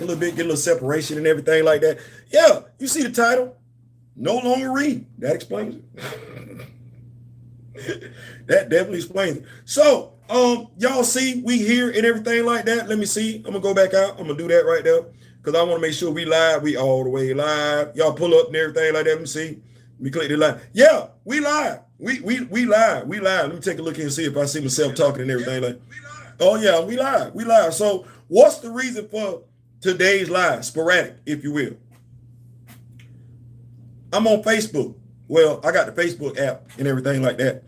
a little bit, get a little separation and everything like that. Yeah, you see the title, no longer read. That explains it. That definitely explains it. So, y'all see, we here and everything like that. Let me see. I'm gonna go back out. I'm gonna do that right there because I want to make sure we live. We all the way live. Y'all pull up and everything like that. Let me see. Let me click the live. Yeah, we live. We live. We live. Let me take a look here and see if I see myself talking and everything like. Oh yeah, we live. We live. So, what's the reason for today's live? Sporadic, if you will. I'm on Facebook. Well, I got the Facebook app and everything like that.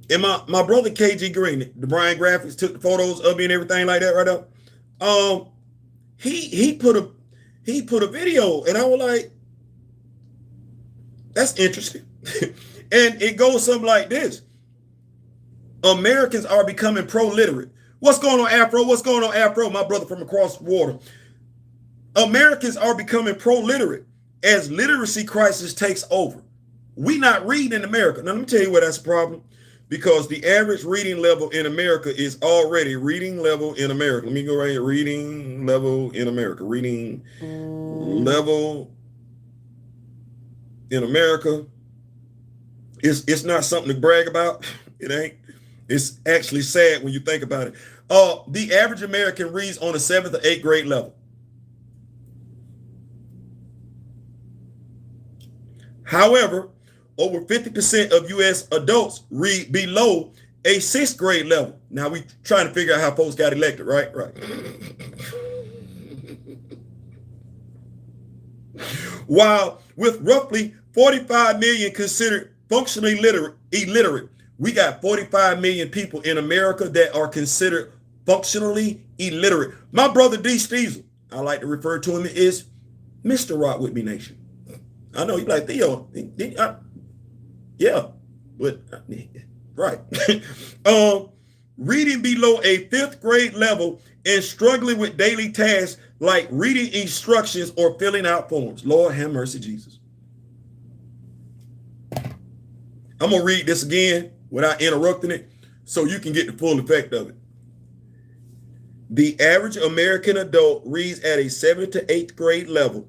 And my brother KG Green, the Brian Graphics, took the photos of me and everything like that right up. He put a video, and I was like, that's interesting. And it goes something like this. Americans are becoming pro-literate. What's going on, Afro? What's going on, Afro? My brother from across the water. Americans are becoming pro-literate as literacy crisis takes over. We not reading in America. Now, let me tell you why that's a problem. Because the average reading level in America is already reading level in America. Let me go right here. Reading level in America. Reading level in America. It's not something to brag about. It ain't. It's actually sad when you think about it. The average American reads on a 7th or 8th grade level. However, over 50% of U.S. adults read below a 6th grade level. Now we trying to figure out how folks got elected, right? Right. While with roughly 45 million considered functionally illiterate, we got 45 million people in America that are considered functionally illiterate. My brother D. Steezel, I like to refer to him as Mr. Rock With Me Nation. I know you like Theo. Yeah, but right. Reading below a 5th grade level and struggling with daily tasks like reading instructions or filling out forms. Lord have mercy, Jesus. I'm going to read this again without interrupting it so you can get the full effect of it. The average American adult reads at a 7th to 8th grade level.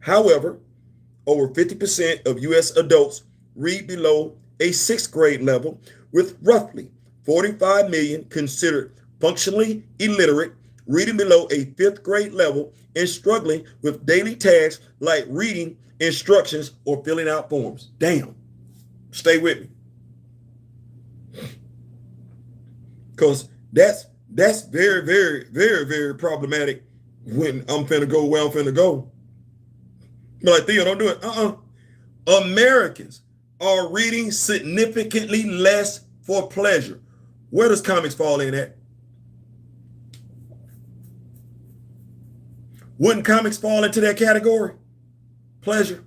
However, over 50% of U.S. adults read below a 6th grade level, with roughly 45 million considered functionally illiterate, reading below a 5th grade level and struggling with daily tasks like reading instructions or filling out forms. Damn. Stay with me. Because that's very, very, very, very problematic when I'm finna go where I'm finna go. But like, Theo, don't do it. Americans are reading significantly less for pleasure. Where does comics fall in at? Wouldn't comics fall into that category? Pleasure.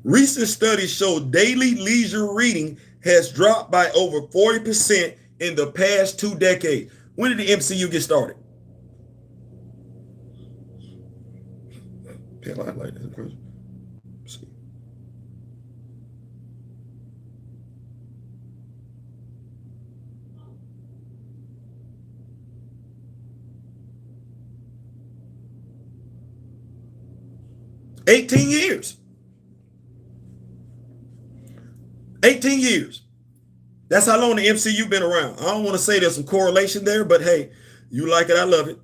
Recent studies show daily leisure reading has dropped by over 40% in the past 2 decades. When did the MCU get started? I like that question. Let's see. $18 years. 18 years. That's how long the MCU been around. I don't want to say there's some correlation there, but hey, you like it, I love it.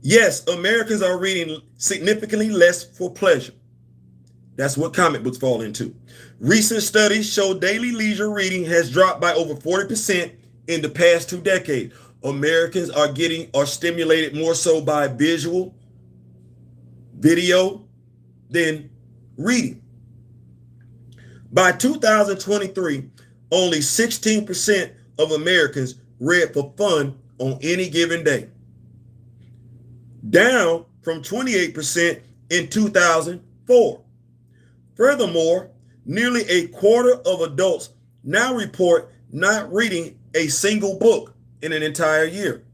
Yes, Americans are reading significantly less for pleasure. That's what comic books fall into. Recent studies show daily leisure reading has dropped by over 40% in the past 2 decades. Americans are stimulated more so by video than reading. By 2023, only 16% of Americans read for fun on any given day, down from 28% in 2004. Furthermore, nearly a quarter of adults now report not reading a single book in an entire year.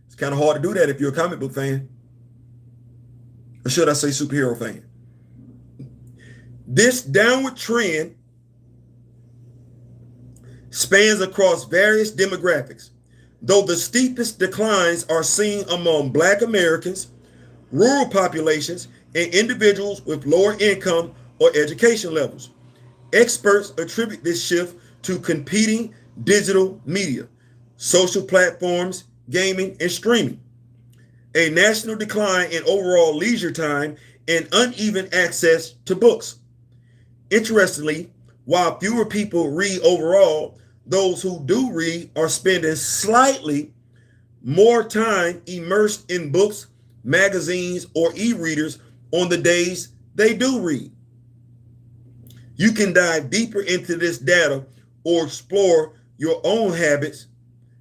It's kind of hard to do that if you're a comic book fan. Or should I say superhero fan? This downward trend spans across various demographics. though the steepest declines are seen among Black Americans, rural populations, and individuals with lower income or education levels. Experts attribute this shift to competing digital media, social platforms, gaming, and streaming, a national decline in overall leisure time, and uneven access to books. Interestingly, while fewer people read overall, those who do read are spending slightly more time immersed in books, magazines, or e-readers on the days they do read. You can dive deeper into this data or explore your own habits.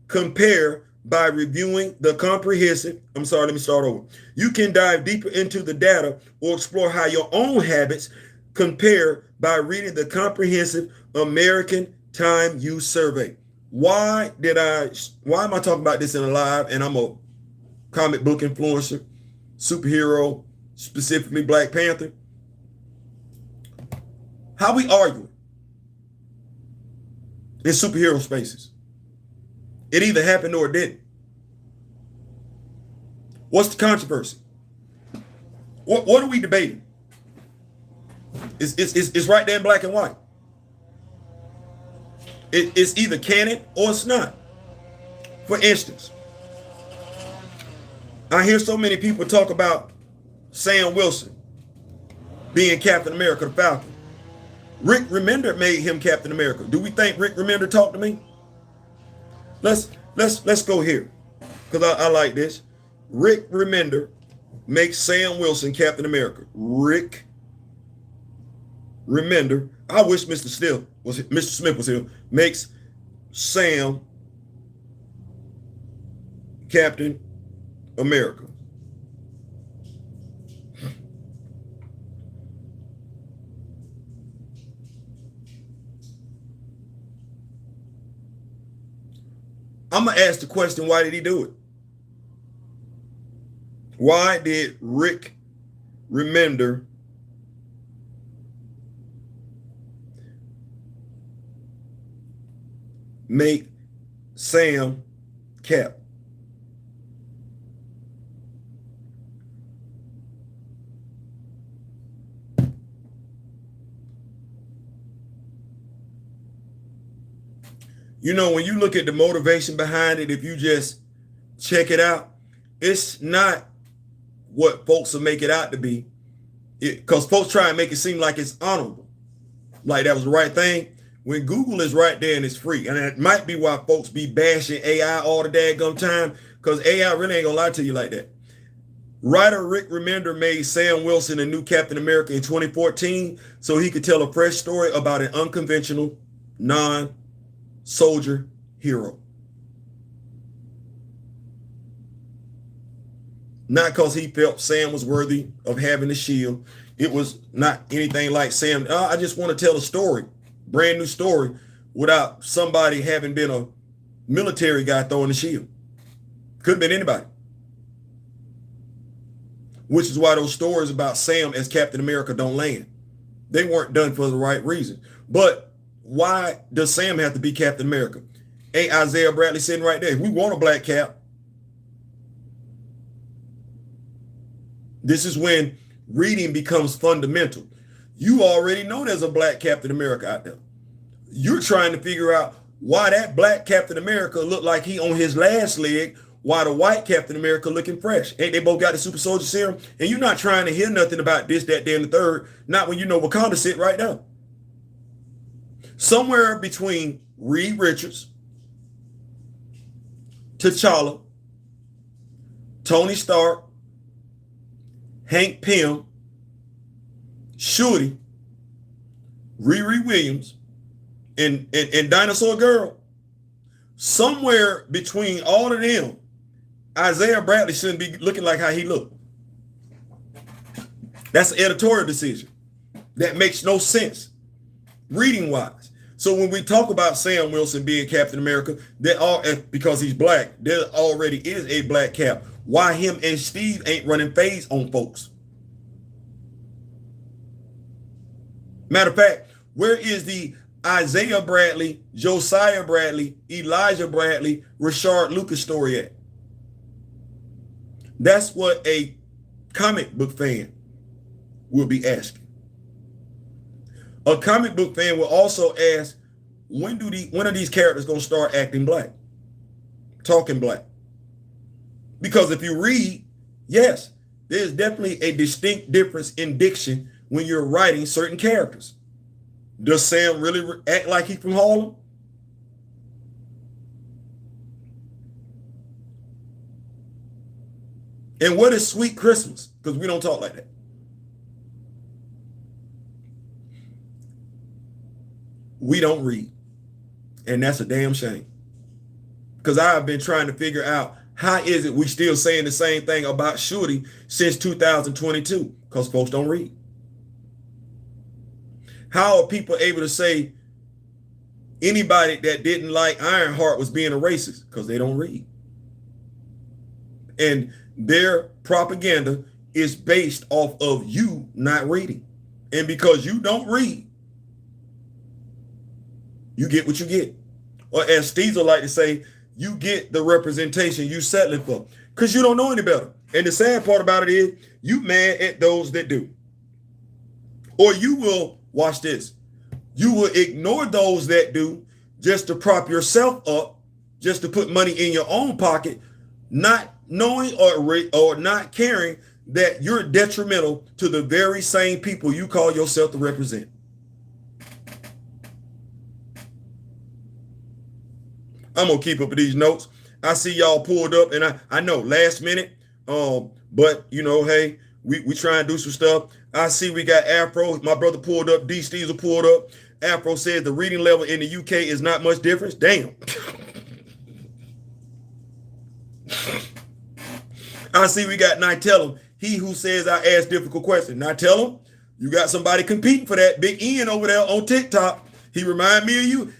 Compare by reviewing the comprehensive. Let me start over. You can dive deeper into the data or explore how your own habits compare by reading the comprehensive American Time Use Survey. Why am I talking about this in a live? And I'm a comic book influencer, superhero, specifically Black Panther. How we arguing in superhero spaces? It either happened or it didn't. What's the controversy? What are we debating? It's right there in black and white. It's either canon or it's not. For instance, I hear so many people talk about Sam Wilson being Captain America, the Falcon. Rick Remender made him Captain America. Do we think Rick Remender talked to me? Let's go here, because I like this. Rick Remender makes Sam Wilson Captain America. Rick Remender. I wish Mr. Smith was here. Makes Sam Captain America. I'm going to ask the question, why did he do it? Why did Rick Remender make Sam Cap? You know, when you look at the motivation behind it, if you just check it out, it's not what folks will make it out to be. Because folks try and make it seem like it's honorable, like that was the right thing, when Google is right there and it's free. And it might be why folks be bashing AI all the daggum time, because AI really ain't gonna lie to you like that. Writer Rick Remender made Sam Wilson a new Captain America in 2014 so he could tell a fresh story about an unconventional, non-soldier hero. Not because he felt Sam was worthy of having the shield. It was not anything like Sam. I just want to tell a story, brand new story, without somebody having been a military guy throwing the shield. Could have been anybody. Which is why those stories about Sam as Captain America don't land. They weren't done for the right reason. But why does Sam have to be Captain America? Ain't Isaiah Bradley sitting right there? We want a black cap. This is when reading becomes fundamental. You already know there's a black Captain America out there. You're trying to figure out why that black Captain America looked like he on his last leg, while the white Captain America looking fresh. Ain't they both got the super soldier serum? And you're not trying to hear nothing about this, that, then the third. Not when you know Wakanda sit right now. Somewhere between Reed Richards, T'Challa, Tony Stark, Hank Pym, Shorty, Riri Williams, and Dinosaur Girl. Somewhere between all of them, Isaiah Bradley shouldn't be looking like how he looked. That's an editorial decision. That makes no sense, reading-wise. So when we talk about Sam Wilson being Captain America, because he's black, there already is a black cap. Why him and Steve ain't running phase on folks? Matter of fact, where is the Isaiah Bradley, Josiah Bradley, Elijah Bradley, Rashard Lucas story at? That's what a comic book fan will be asking. A comic book fan will also ask, when are these characters going to start acting black, talking black? Because if you read, yes, there's definitely a distinct difference in diction when you're writing certain characters. Does Sam really act like he's from Harlem? And what is Sweet Christmas? Because we don't talk like that. We don't read. And that's a damn shame. Because I've been trying to figure out, how is it we still saying the same thing about Shorty since 2022? Because folks don't read. How are people able to say anybody that didn't like Ironheart was being a racist? Because they don't read. And their propaganda is based off of you not reading. And because you don't read, you get what you get. Or as Steve would like to say, you get the representation you settling for. Because you don't know any better. And the sad part about it is, you mad at those that do. Or you will, watch this, you will ignore those that do just to prop yourself up, just to put money in your own pocket, not knowing or not caring that you're detrimental to the very same people you call yourself to represent. I'm going to keep up with these notes. I see y'all pulled up, and I know last minute, but you know, hey, we try and do some stuff. I see we got Afro. My brother pulled up. D. Steezer pulled up. Afro says the reading level in the UK is not much difference. Damn. I see we got Nitellum. He who says I ask difficult questions. Nitellum, you got somebody competing for that. Big Ian over there on TikTok. He remind me of you.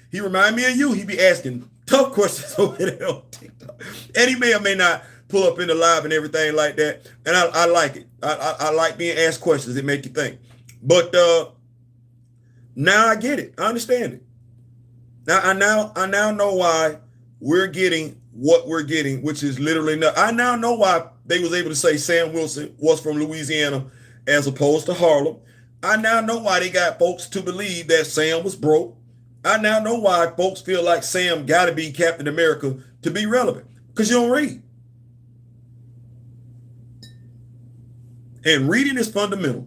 He be asking tough questions over there on TikTok. And he may or may not pull up in the live and everything like that. And I like it. I like being asked questions. It make you think. But now I get it. I understand it. Now I now know why we're getting what we're getting, which is literally not. I now know why they was able to say Sam Wilson was from Louisiana as opposed to Harlem. I now know why they got folks to believe that Sam was broke. I now know why folks feel like Sam got to be Captain America to be relevant, because you don't read. And reading is fundamental.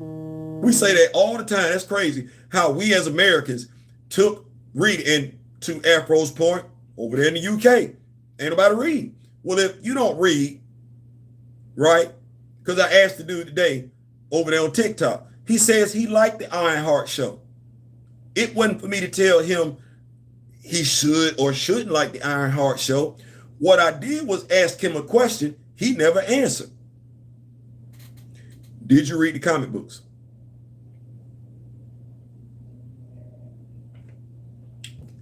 We say that all the time. That's crazy how we as Americans took reading. And to Afro's point, over there in the UK, ain't nobody read. Well, if you don't read, right? Because I asked the dude today over there on TikTok. He says he liked the Ironheart show. It wasn't for me to tell him he should or shouldn't like the Ironheart show. What I did was ask him a question he never answered. Did you read the comic books?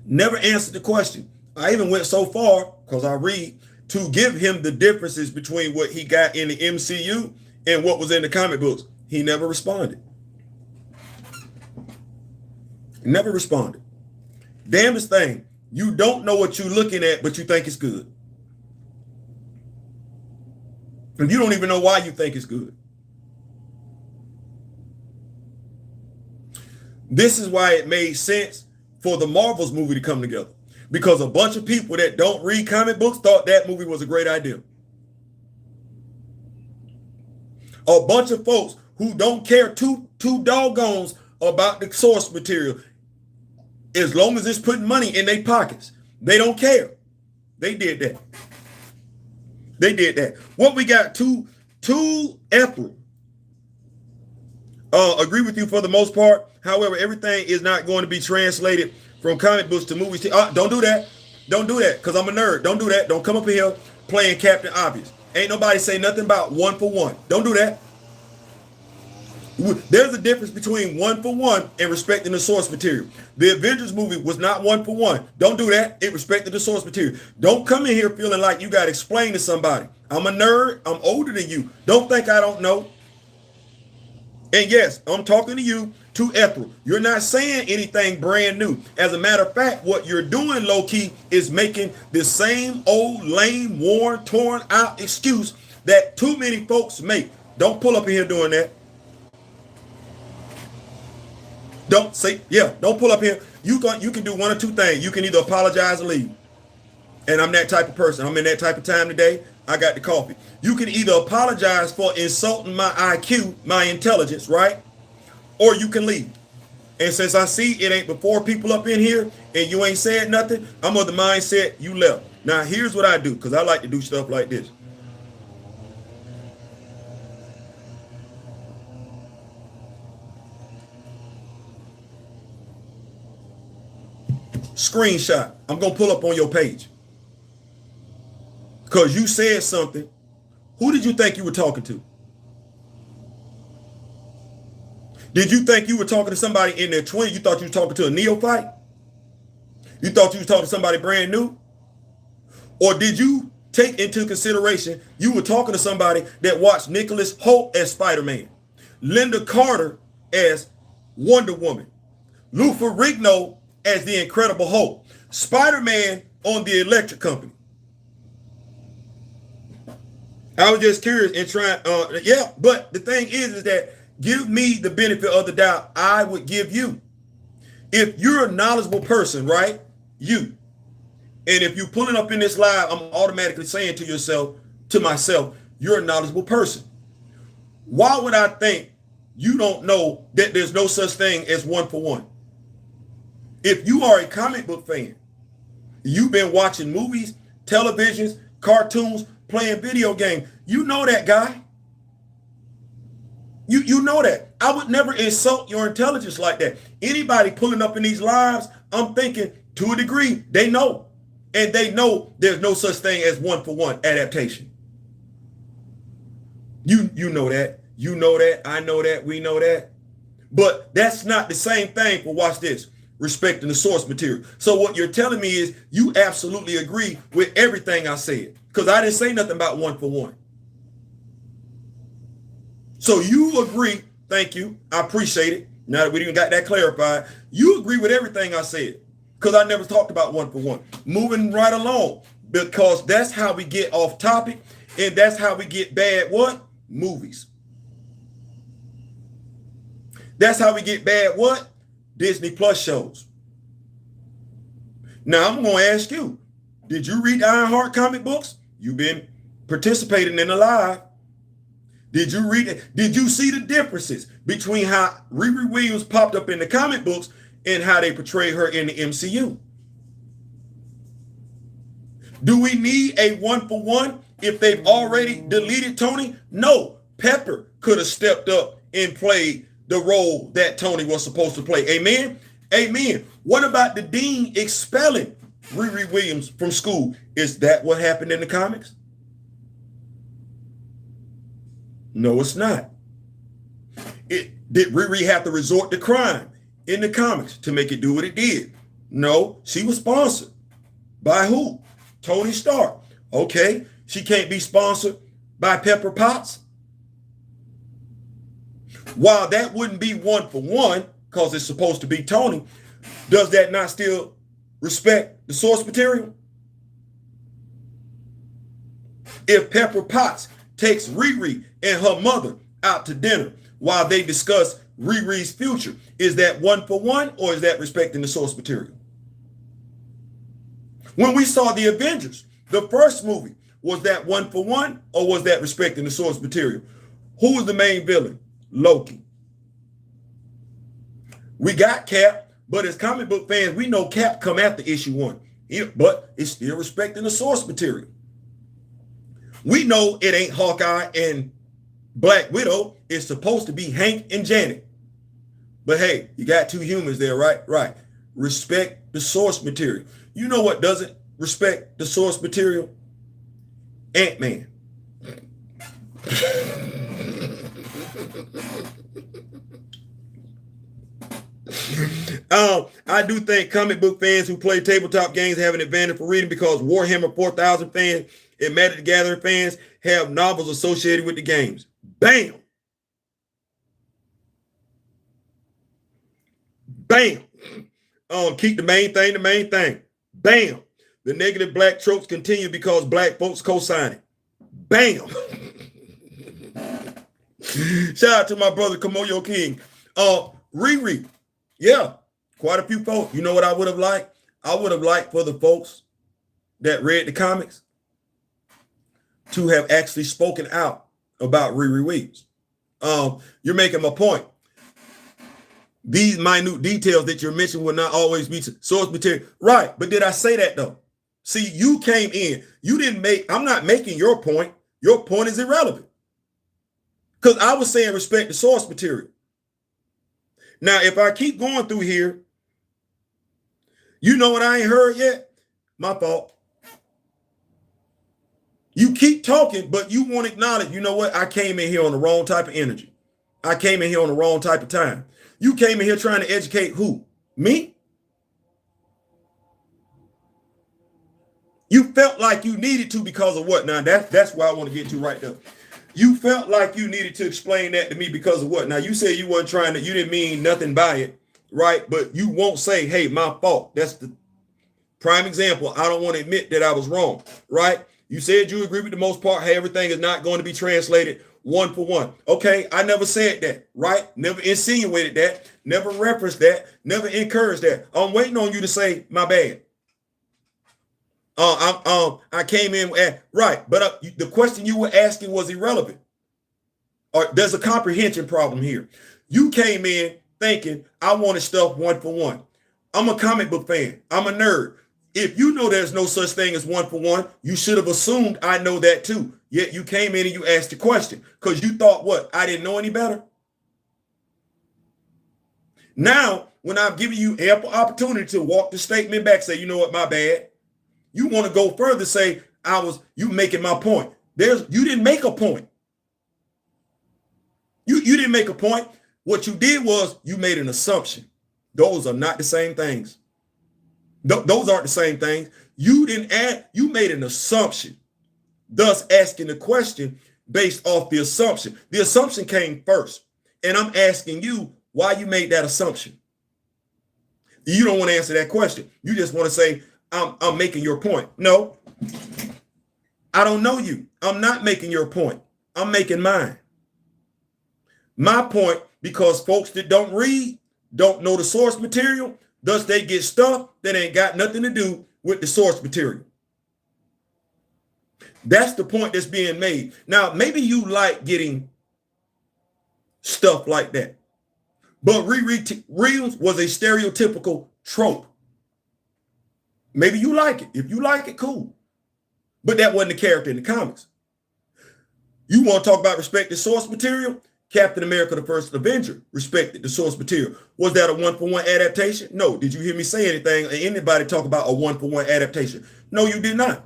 Never answered the question. I even went so far, because I read, to give him the differences between what he got in the MCU and what was in the comic books. He never responded. Never responded. Damnedest thing, you don't know what you're looking at, but you think it's good. And you don't even know why you think it's good. This is why it made sense for the Marvels movie to come together. Because a bunch of people that don't read comic books thought that movie was a great idea. A bunch of folks who don't care two doggones about the source material, as long as it's putting money in their pockets, they don't care. They did that. They did that. What we got, two Ethel. Agree with you for the most part. However, everything is not going to be translated from comic books to movies. Don't do that. Don't do that, because I'm a nerd. Don't do that. Don't come up here playing Captain Obvious. Ain't nobody say nothing about 1 for 1. Don't do that. There's a difference between 1 for 1 and respecting the source material. The Avengers movie was not 1 for 1. Don't do that. It respected the source material. Don't come in here feeling like you got to explain to somebody. I'm a nerd. I'm older than you. Don't think I don't know. And yes, I'm talking to you too ethereal. You're not saying anything brand new. As a matter of fact, what you're doing low-key is making the same old lame, worn, torn out excuse that too many folks make. Don't pull up in here doing that. Don't pull up here. You can do one or two things. You can either apologize or leave. And I'm that type of person. I'm in that type of time today. I got the coffee. You can either apologize for insulting my IQ, my intelligence, right? Or you can leave. And since I see it ain't before people up in here and you ain't said nothing, I'm of the mindset you left. Now, here's what I do, because I like to do stuff like this. Screenshot. I'm going to pull up on your page. Because you said something. Who did you think you were talking to? Did you think you were talking to somebody in their 20s? You thought you were talking to a neophyte? You thought you were talking to somebody brand new? Or did you take into consideration you were talking to somebody that watched Nicholas Hoult as Spider-Man, Linda Carter as Wonder Woman, Lou Ferrigno as the Incredible Hulk, Spider-Man on the Electric Company? I was just curious and trying, but the thing is that give me the benefit of the doubt I would give you. If you're a knowledgeable person, right? You. And if you're pulling up in this live, I'm automatically saying to myself, you're a knowledgeable person. Why would I think you don't know that there's no such thing as one for one? If you are a comic book fan, you've been watching movies, televisions, cartoons, playing video games, you know that guy. You know that. I would never insult your intelligence like that. Anybody pulling up in these lives, I'm thinking to a degree, they know. And they know there's no such thing as one for one adaptation. You know that. You know that. I know that. We know that. But that's not the same thing for, watch this, respecting the source material. So what you're telling me is you absolutely agree with everything I said, because I didn't say nothing about one for one. So you agree, thank you, I appreciate it. Now that we even got that clarified, you agree with everything I said, because I never talked about one for one. Moving right along, because that's how we get off topic, and that's how we get bad what? Movies. That's how we get bad what? Disney Plus shows. Now I'm going to ask you, did you read Ironheart comic books? You've been participating in the live. Did you read it? Did you see the differences between how Riri Williams popped up in the comic books and how they portray her in the MCU? Do we need a one for one if they've already deleted Tony? No. Pepper could have stepped up and played the role that Tony was supposed to play. Amen? Amen. What about the dean expelling Riri Williams from school? Is that what happened in the comics? No, it's not. Did Riri have to resort to crime in the comics to make it do what it did? No, she was sponsored. By who? Tony Stark. Okay, she can't be sponsored by Pepper Potts. While that wouldn't be one for one, because it's supposed to be Tony, does that not still respect the source material? If Pepper Potts takes Riri and her mother out to dinner while they discuss Riri's future, is that one for one, or is that respecting the source material? When we saw the Avengers, the first movie, was that one for one, or was that respecting the source material? Who was the main villain? Loki. We got Cap, but as comic book fans, we know Cap come after issue 1, but it's still respecting the source material. We know it ain't Hawkeye and Black Widow. It's supposed to be Hank and Janet. But hey, you got two humans there, right? Right. Respect the source material. You know what doesn't respect the source material? Ant-Man. I do think comic book fans who play tabletop games have an advantage for reading, because Warhammer 4000 fans and Magic the Gathering fans have novels associated with the games. Bam! Bam. Keep the main thing the main thing. Bam. The negative black tropes continue because black folks co-sign it. Bam. Shout out to my brother Kamoyo King. Riri. Yeah, quite a few folks. You know what I would have liked? I would have liked for the folks that read the comics to have actually spoken out about Riri Williams. You're making my point. These minute details that you're mentioning will not always be source material. Right, but did I say that though? See, you came in. You didn't make, I'm not making your point. Your point is irrelevant. Because I was saying respect the source material. Now, if I keep going through here, you know what I ain't heard yet? My fault. You keep talking, but you won't acknowledge, you know what? I came in here on the wrong type of energy. I came in here on the wrong type of time. You came in here trying to educate who? Me? You felt like you needed to because of what? Now, that's where I want to get to right there. You felt like you needed to explain that to me because of what? Now, you said you weren't trying to, you didn't mean nothing by it, right? But you won't say, hey, my fault. That's the prime example. I don't want to admit that I was wrong, right? You said you agree with the most part. Hey, everything is not going to be translated one for one. Okay, I never said that, right? Never insinuated that, never referenced that, never encouraged that. I'm waiting on you to say, my bad. I came in at, right, but the question you were asking was irrelevant. Or there's a comprehension problem here. You came in thinking I wanted stuff one for one. I'm a comic book fan. I'm a nerd. If you know there's no such thing as one for one, you should have assumed I know that too. Yet you came in and you asked the question because you thought what? I didn't know any better. Now, when I'm giving you ample opportunity to walk the statement back, say, you know what, my bad. You want to go further, say, you making my point. You didn't make a point. You didn't make a point. What you did was you made an assumption. Those are not the same things. Those aren't the same things. You made an assumption, thus asking the question based off the assumption. The assumption came first. And I'm asking you why you made that assumption. You don't want to answer that question. You just want to say, I'm making your point. No, I don't know you. I'm not making your point. I'm making mine. My point, because folks that don't read, don't know the source material, thus they get stuff that ain't got nothing to do with the source material. That's the point that's being made. Now, maybe you like getting stuff like that, but Riri Williams was a stereotypical trope. Maybe you like it. If you like it, cool. But that wasn't the character in the comics. You want to talk about respect the source material? Captain America, the First Avenger, respected the source material. Was that a one-for-one adaptation? No. Did you hear me say anything? Anybody talk about a one-for-one adaptation? No, you did not.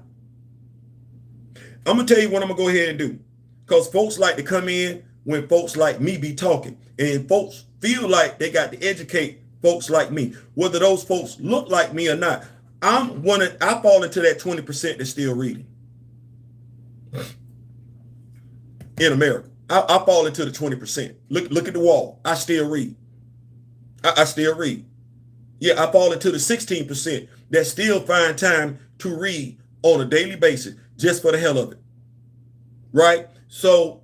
I'm going to tell you what I'm going to go ahead and do. Because folks like to come in when folks like me be talking. And folks feel like they got to educate folks like me. Whether those folks look like me or not. I fall into that 20% that's still reading. In America. I fall into the 20%. Look at the wall. I still read. I still read. Yeah, I fall into the 16% that still find time to read on a daily basis just for the hell of it. Right? So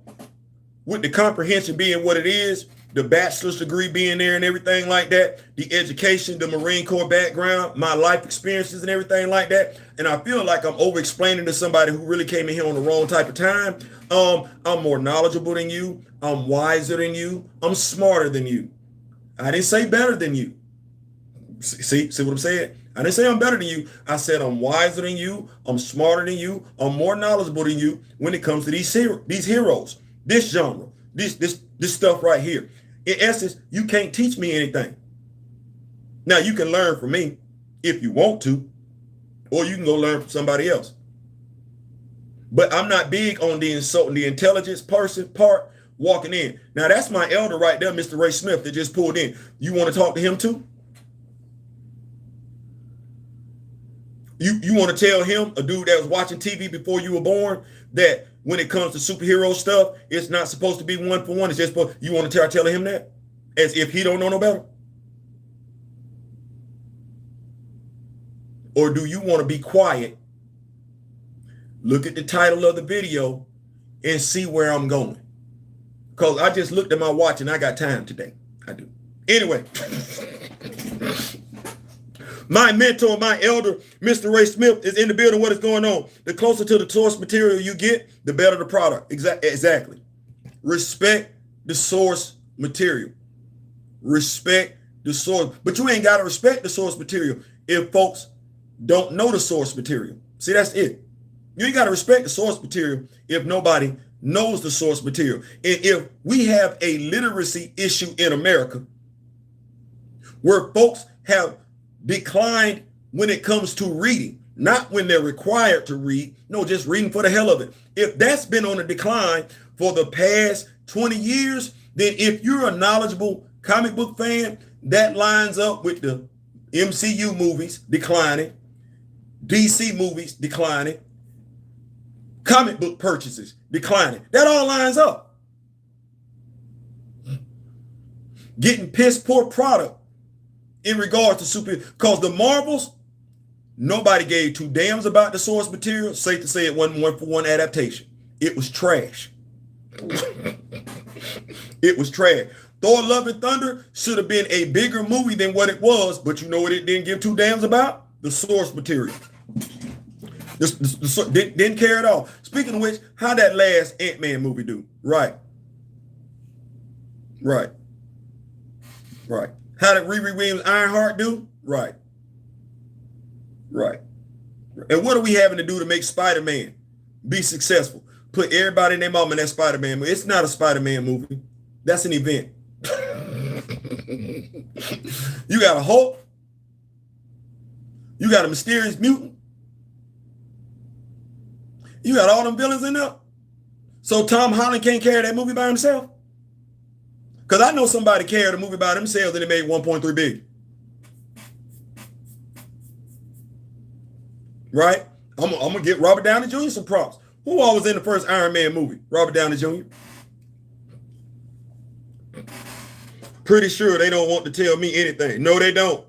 with the comprehension being what it is, the bachelor's degree being there and everything like that, the education, the Marine Corps background, my life experiences and everything like that. And I feel like I'm over explaining to somebody who really came in here on the wrong type of time. I'm more knowledgeable than you. I'm wiser than you. I'm smarter than you. I didn't say better than you. See what I'm saying? I didn't say I'm better than you. I said I'm wiser than you. I'm smarter than you. I'm more knowledgeable than you when it comes to these heroes, this genre, this stuff right here. In essence, you can't teach me anything. Now, you can learn from me if you want to, or you can go learn from somebody else. But I'm not big on the insulting the intelligence part walking in. Now, that's my elder right there, Mr. Ray Smith, that just pulled in. You want to talk to him too? You want to tell him, a dude that was watching TV before you were born, that when it comes to superhero stuff, it's not supposed to be one for one. It's just you want to tell him that as if he don't know no better. or do you want to be quiet? Look at the title of the video and see where I'm going. Because I just looked at my watch and I got time today. I do. Anyway, my mentor, my elder, Mr. Ray Smith, is in the building. What is going on? The closer to the source material you get, the better the product. Exactly. Respect the source material. Respect the source. But you ain't got to respect the source material if folks don't know the source material. See, that's it. You ain't got to respect the source material if nobody knows the source material. And if we have a literacy issue in America where folks have declined when it comes to reading, not when they're required to read, no, just reading for the hell of it. If that's been on a decline for the past 20 years, then if you're a knowledgeable comic book fan, that lines up with the MCU movies declining, DC movies declining, comic book purchases declining. That all lines up. Getting piss poor product in regards to super, because the Marvels, nobody gave two damns about the source material. Safe to say it wasn't one-for-one adaptation. It was trash. It was trash. Thor Love and Thunder should have been a bigger movie than what it was, but you know what it didn't give two damns about? The source material. Didn't care at all. Speaking of which, how that last Ant-Man movie do? Right. How did Riri Williams Ironheart do? Right. And what are we having to do to make Spider-Man be successful? Put everybody in their mom in that Spider-Man movie. It's not a Spider-Man movie. That's an event. You got a Hulk. You got a mysterious mutant. You got all them villains in there. So Tom Holland can't carry that movie by himself? Because I know somebody carried a movie by themselves and it made 1.3 billion. Right? I'm going to get Robert Downey Jr. some props. Who all was in the first Iron Man movie? Robert Downey Jr. Pretty sure they don't want to tell me anything. No, they don't.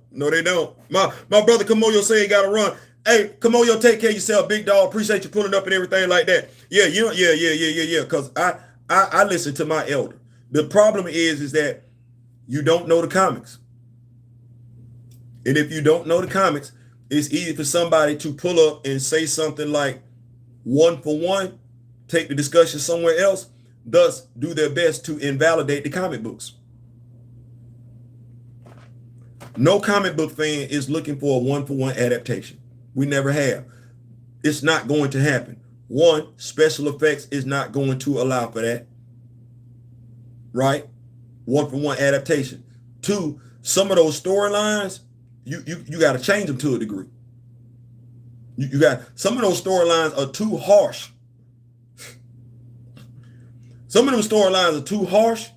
My brother Kamoyo say he got to run. Hey, Kamoyo, take care of yourself, big dog. Appreciate you pulling up and everything like that. Yeah. Because I listen to my elder. The problem is that you don't know the comics. And if you don't know the comics, it's easy for somebody to pull up and say something like one for one, take the discussion somewhere else, thus do their best to invalidate the comic books. No comic book fan is looking for a one-for-one adaptation. We never have. It's not going to happen. One, special effects is not going to allow for that. Right? One-for-one adaptation. Two, some of those storylines, you got to change them to a degree. You got some of those storylines are too harsh. Some of them storylines are too harsh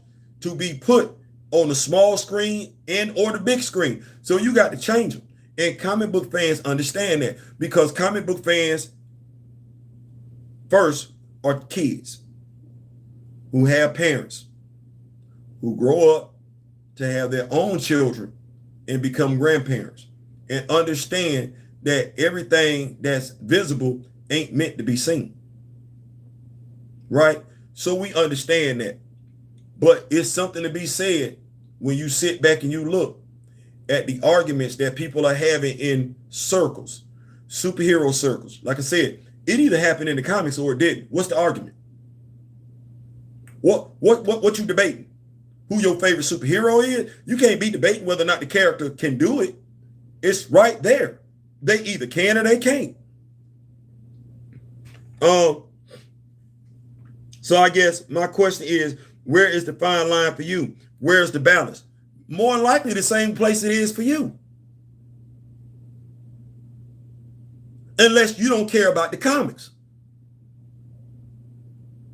to be put on the small screen and or the big screen. So you got to change them. And comic book fans understand that, because comic book fans first are kids who have parents who grow up to have their own children and become grandparents and understand that everything that's visible ain't meant to be seen. Right? So we understand that. But it's something to be said when you sit back and you look at the arguments that people are having in circles, superhero circles. Like I said, it either happened in the comics or it didn't. What's the argument? What you debating? Who your favorite superhero is? You can't be debating whether or not the character can do it. It's right there. They either can or they can't. So I guess my question is, where is the fine line for you? Where's the balance? More than likely the same place it is for you. Unless you don't care about the comics.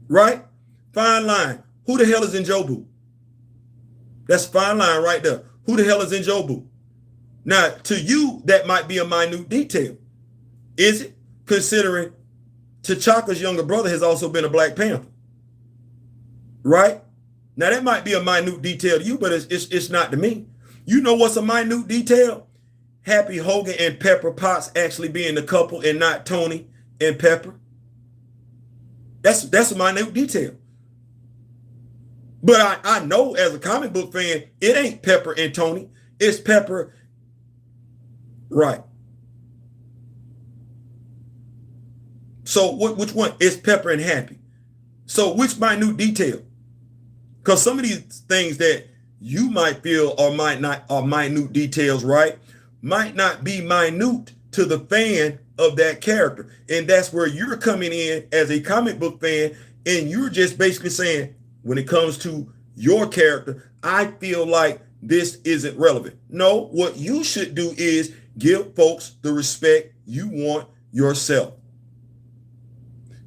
Right? Fine line. Who the hell is in Jobu? That's a fine line right there. Who the hell is in Jobu? Now, to you, that might be a minute detail. Is it? Considering T'Chaka's younger brother has also been a Black Panther. Right? Now, that might be a minute detail to you, but it's not to me. You know what's a minute detail? Happy Hogan and Pepper Potts actually being the couple and not Tony and Pepper? That's a minute detail. But I know as a comic book fan, it ain't Pepper and Tony. It's Pepper. Right. So which one? It's Pepper and Happy. So which minute detail? Because some of these things that you might feel or might not are minute details, right, might not be minute to the fan of that character. And that's where you're coming in as a comic book fan, and you're just basically saying, when it comes to your character, I feel like this isn't relevant. No, what you should do is give folks the respect you want yourself.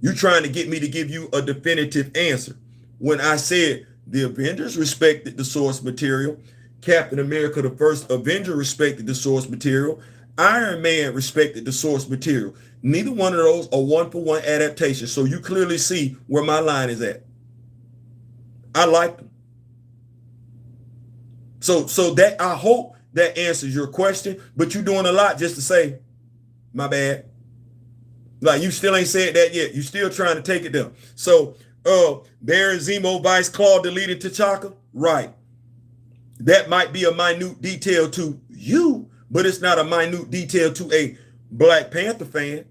You're trying to get me to give you a definitive answer. When I said the Avengers respected the source material, Captain America, the first Avenger, respected the source material, Iron Man respected the source material. Neither one of those are one-for-one adaptations. So you clearly see where my line is at. I like them. So that, I hope that answers your question, but you're doing a lot just to say, my bad. Like, you still ain't said that yet. You still trying to take it down. So Baron Zemo Vice Claw deleted T'Chaka. Right. That might be a minute detail to you, but it's not a minute detail to a Black Panther fan.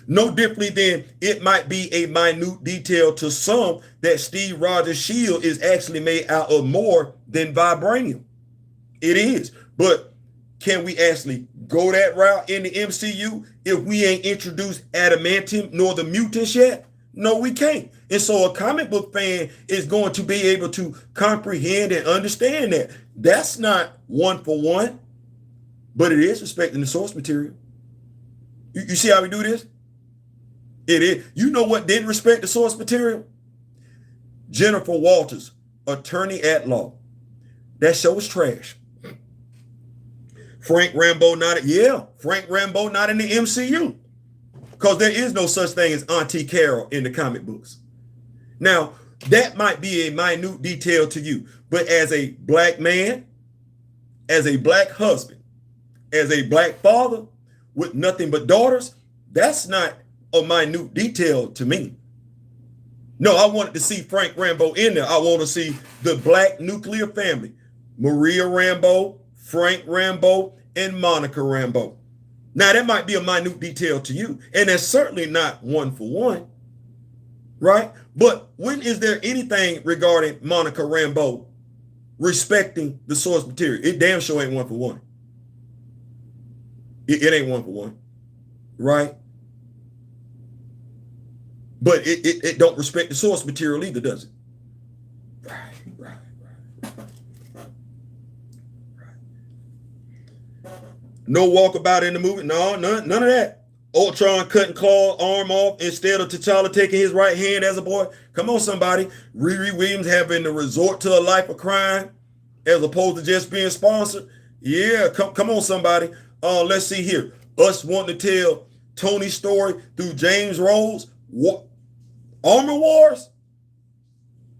No differently than it might be a minute detail to some that Steve Rogers' shield is actually made out of more than vibranium. It is. But can we actually go that route in the MCU if we ain't introduced adamantium nor the mutants yet? No, we can't. And so a comic book fan is going to be able to comprehend and understand that. That's not one for one, but it is respecting the source material. You see how we do this? It is. You know what didn't respect the source material? Jennifer Walters, attorney at law. That show was trash. Frank Rambo not in the MCU. Because there is no such thing as Auntie Carol in the comic books. Now, that might be a minute detail to you, but as a Black man, as a Black husband, as a Black father with nothing but daughters, that's not a minute detail to me. No, I wanted to see Frank Rambo in there. I want to see the Black nuclear family. Maria Rambo, Frank Rambo, and Monica Rambo. Now, that might be a minute detail to you, and that's certainly not one for one, right? But when is there anything regarding Monica Rambo respecting the source material? It damn sure ain't one for one. It ain't one for one, right? But it don't respect the source material either, does it? Right. No walkabout in the movie. No, none of that. Ultron cutting Claw's arm off instead of T'Challa taking his right hand as a boy. Come on, somebody. Riri Williams having to resort to a life of crime as opposed to just being sponsored. Yeah, come on, somebody. Let's see here. Us wanting to tell Tony's story through James Rhodes. What? Armor Wars?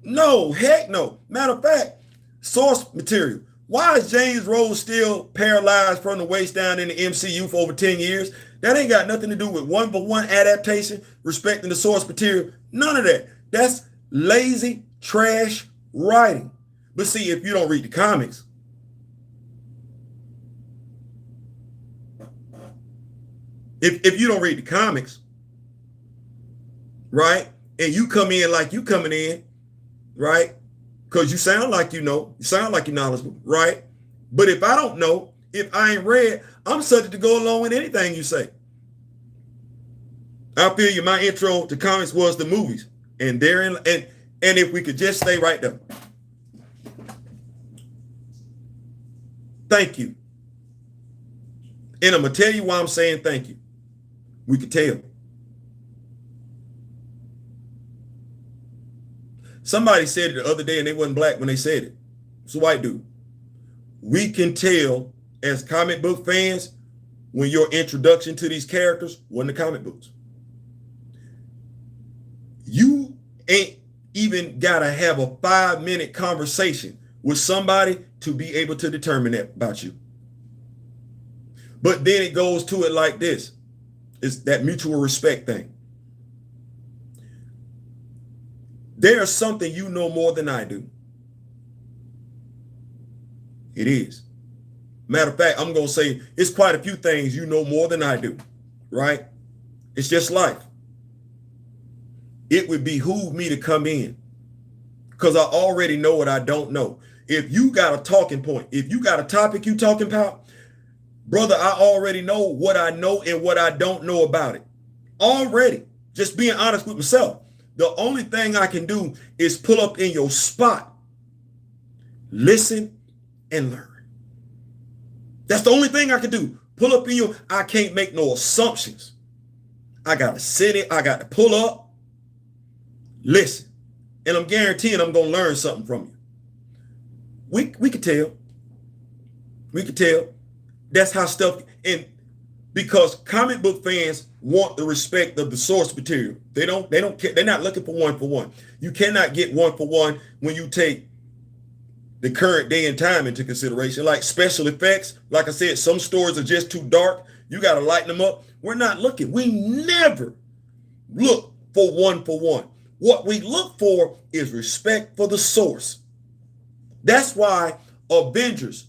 No, heck no. Matter of fact, source material. Why is James Rhodes still paralyzed from the waist down in the MCU for over 10 years? That ain't got nothing to do with one-for-one adaptation, respecting the source material. None of that. That's lazy, trash writing. But see, if you don't read the comics, if you don't read the comics, right, and you come in like you coming in, right, because you sound like you know, you sound like you're knowledgeable, right? But if I don't know, if I ain't read, I'm subject to go along with anything you say. I feel you. My intro to comics was the movies, and therein, and if we could just stay right there. Thank you. And I'm gonna tell you why I'm saying thank you. We could tell. Somebody said it the other day and they wasn't black when they said it. It's a white dude. We can tell as comic book fans when your introduction to these characters wasn't the comic books. You ain't even got to have a 5-minute conversation with somebody to be able to determine that about you. But then it goes to it like this. It's that mutual respect thing. There's something you know more than I do. It is. Matter of fact, I'm going to say it's quite a few things you know more than I do, right? It's just life. It would behoove me to come in because I already know what I don't know. If you got a talking point, if you got a topic you talking about, brother, I already know what I know and what I don't know about it. Already. Just being honest with myself. The only thing I can do is pull up in your spot, listen, and learn. That's the only thing I can do. Pull up in your, I can't make no assumptions. I got to sit it. I got to pull up, listen. And I'm guaranteeing I'm going to learn something from you. We could tell. We could tell. That's how stuff, and because comic book fans want the respect of the source material. They don't care. They're not looking for one for one. You cannot get one for one when you take the current day and time into consideration. Like special effects, like I said, some stories are just too dark. You got to lighten them up. We're not looking. We never look for one for one. What we look for is respect for the source. That's why Avengers,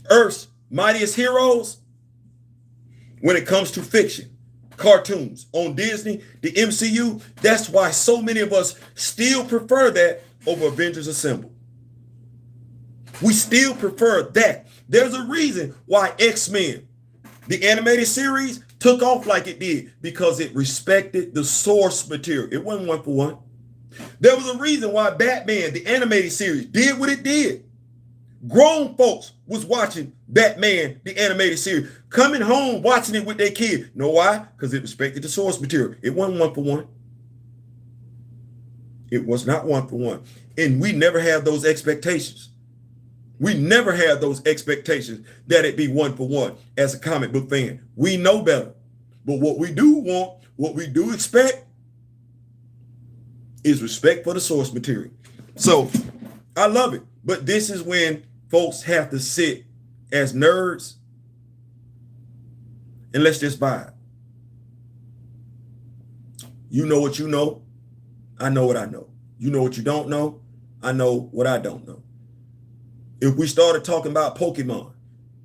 Earth's Mightiest Heroes, when it comes to fiction, cartoons on Disney, the MCU, that's why so many of us still prefer that over Avengers Assemble. We still prefer that. There's a reason why X-Men, the animated series, took off like it did, because it respected the source material. It wasn't one for one. There was a reason why Batman, the animated series, did what it did. Grown folks was watching Batman, the animated series, coming home watching it with their kids. Know why? Because it respected the source material. It wasn't one for one. It was not one for one. And we never have those expectations. We never have those expectations that it be one for one as a comic book fan. We know better. But what we do want, what we do expect is respect for the source material. So I love it. But this is when folks have to sit as nerds and let's just vibe. You know what you know. I know what I know. You know what you don't know. I know what I don't know. If we started talking about Pokemon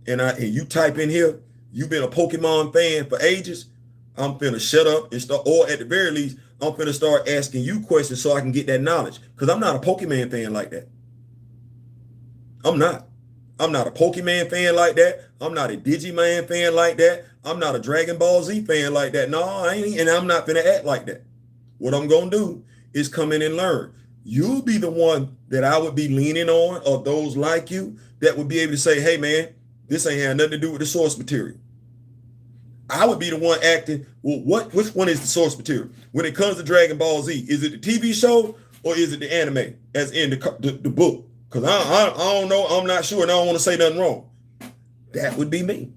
and you type in here, you've been a Pokemon fan for ages, I'm finna shut up and start, or at the very least, I'm finna start asking you questions so I can get that knowledge. Because I'm not a Pokemon fan like that. I'm not. I'm not a Pokemon fan like that. I'm not a Digimon fan like that. I'm not a Dragon Ball Z fan like that. No, I ain't, and I'm not finna act like that. What I'm gonna do is come in and learn. You'll be the one that I would be leaning on, or those like you that would be able to say, hey man, this ain't had nothing to do with the source material. I would be the one acting, well, which one is the source material? When it comes to Dragon Ball Z, is it the TV show or is it the anime, as in the book? Because I don't know, I'm not sure, and I don't want to say nothing wrong. That would be me.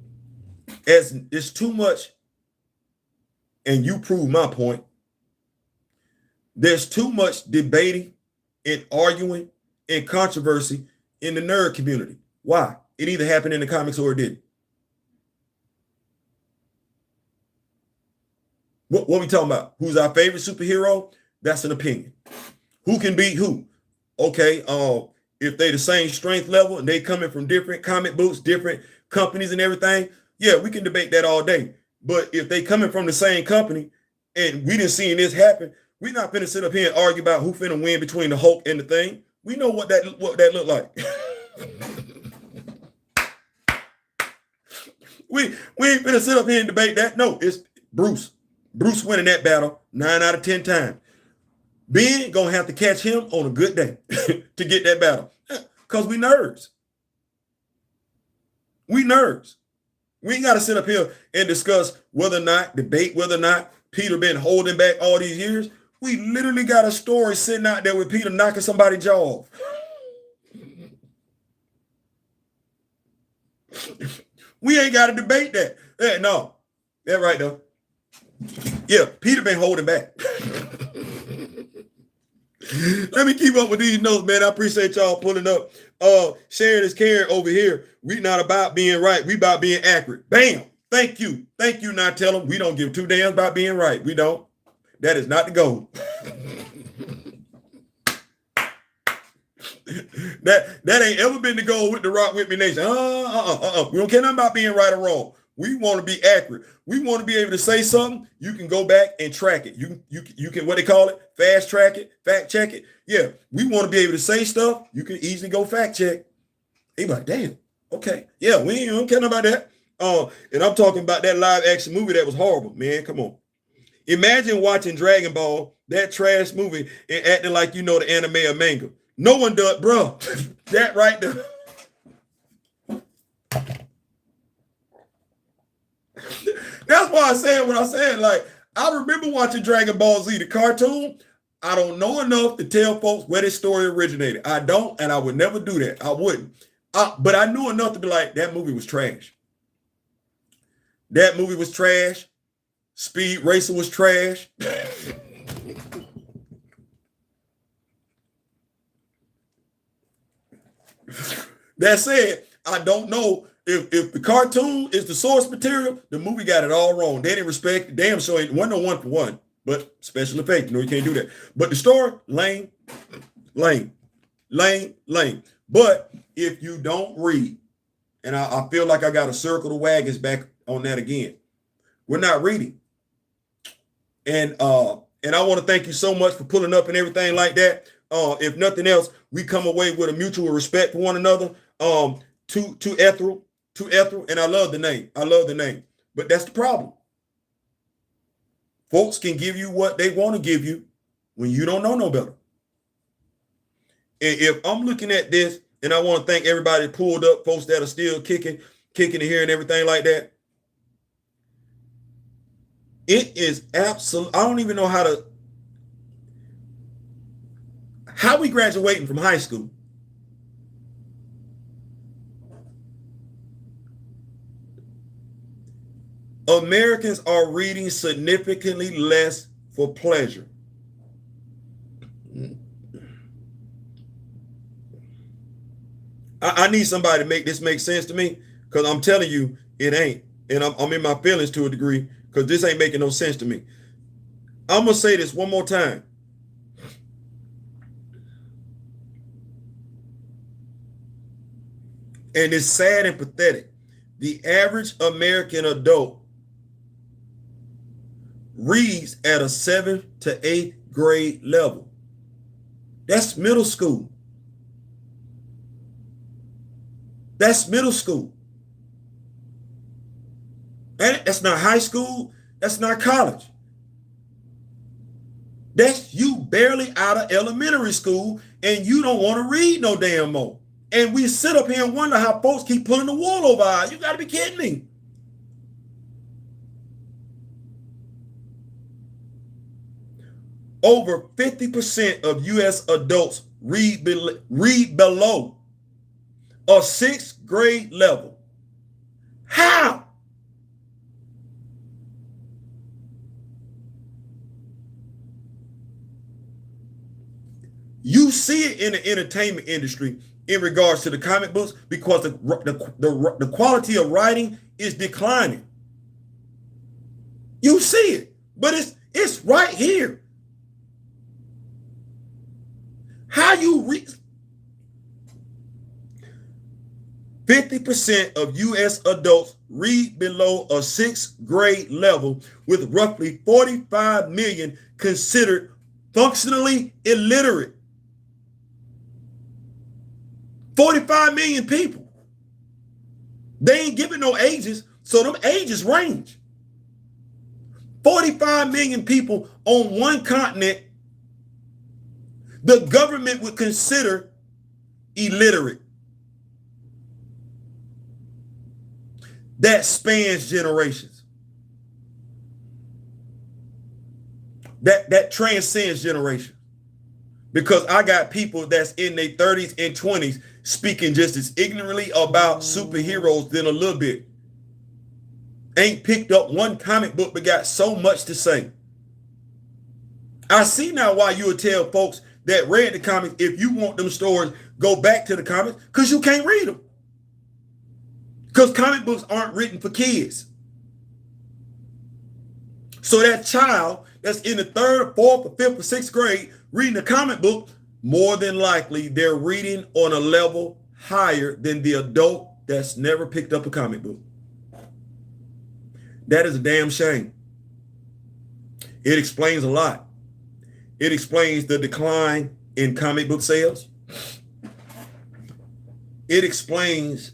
As it's too much, and you prove my point, there's too much debating and arguing and controversy in the nerd community. Why? It either happened in the comics or it didn't. What we talking about? Who's our favorite superhero? That's an opinion. Who can beat who? Okay, if they the same strength level and they coming from different comic books, different companies and everything, yeah, we can debate that all day. But if they coming from the same company and we didn't see this happen, we're not finna sit up here and argue about who finna win between the Hulk and the Thing. We know what that look like. we ain't finna sit up here and debate that. No, it's Bruce. Bruce winning that battle 9 out of 10 times. Ben gonna have to catch him on a good day to get that battle. Because we nerds. We nerds. We ain't gotta sit up here and discuss debate whether or not Peter been holding back all these years. We literally got a story sitting out there with Peter knocking somebody's jaw off. We ain't got to debate that. No, that right though. Yeah, Peter been holding back. Let me keep up with these notes, man. I appreciate y'all pulling up. Sharing is caring over here. We not about being right. We about being accurate. Bam. Thank you. Thank you. Now tell them we don't give two damns about being right. We don't. That is not the goal. That ain't ever been the goal with the Rock With Me Nation. We don't care nothing about being right or wrong. We want to be accurate. We want to be able to say something. You can go back and track it. You can, what they call it, fast track it, fact check it. Yeah, we want to be able to say stuff. You can easily go fact check. They be like, damn, okay, yeah, we don't care about that. And I'm talking about that live action movie that was horrible, man. Come on. Imagine watching Dragon Ball, that trash movie, and acting like you know the anime or manga. No one does, bro. That right there. That's why I said what I said. Like, I remember watching Dragon Ball Z, the cartoon. I don't know enough to tell folks where this story originated. I don't, and I would never do that. I wouldn't. But I knew enough to be like, that movie was trash. That movie was trash. Speed Racer was trash. That said, I don't know if the cartoon is the source material, the movie got it all wrong. They didn't respect, damn sure it wasn't no 1 for 1, but special effects, you can't do that. But the story, lame. But if you don't read, and I feel like I got to circle the wagons back on that again, we're not reading. And I want to thank you so much for pulling up and everything like that. If nothing else, we come away with a mutual respect for one another. To Ethel, and I love the name. But that's the problem. Folks can give you what they want to give you when you don't know no better. And if I'm looking at this, and I want to thank everybody that pulled up, folks that are still kicking in here and everything like that. It is absolute. I don't even know how we graduating from high school. Americans are reading significantly less for pleasure. I need somebody to make this make sense to me, because I'm telling you, it ain't. And I'm in my feelings to a degree, because this ain't making no sense to me. I'm going to say this one more time. And it's sad and pathetic. The average American adult reads at a 7th to 8th grade level. That's middle school. That's middle school. And that's not high school. That's not college. That's you barely out of elementary school, and you don't want to read no damn more. And we sit up here and wonder how folks keep pulling the wool over our eyes. You got to be kidding me. Over 50% of U.S. adults read below a 6th grade level. How? You see it in the entertainment industry in regards to the comic books, because the quality of writing is declining. You see it, but it's right here. How you read? 50% of U.S. adults read below a 6th grade level, with roughly 45 million considered functionally illiterate. 45 million people. They ain't giving no ages, so them ages range. 45 million people on one continent the government would consider illiterate. That spans generations. That transcends generations. Because I got people that's in their 30s and 20s speaking just as ignorantly about superheroes than a little bit. Ain't picked up one comic book but got so much to say. I see now why you would tell folks that read the comics, if you want them stories, go back to the comics because you can't read them. Because comic books aren't written for kids. So that child that's in the 3rd, 4th, or 5th, or 6th grade reading a comic book, more than likely they're reading on a level higher than the adult that's never picked up a comic book. That is a damn shame. It explains a lot. It explains the decline in comic book sales. It explains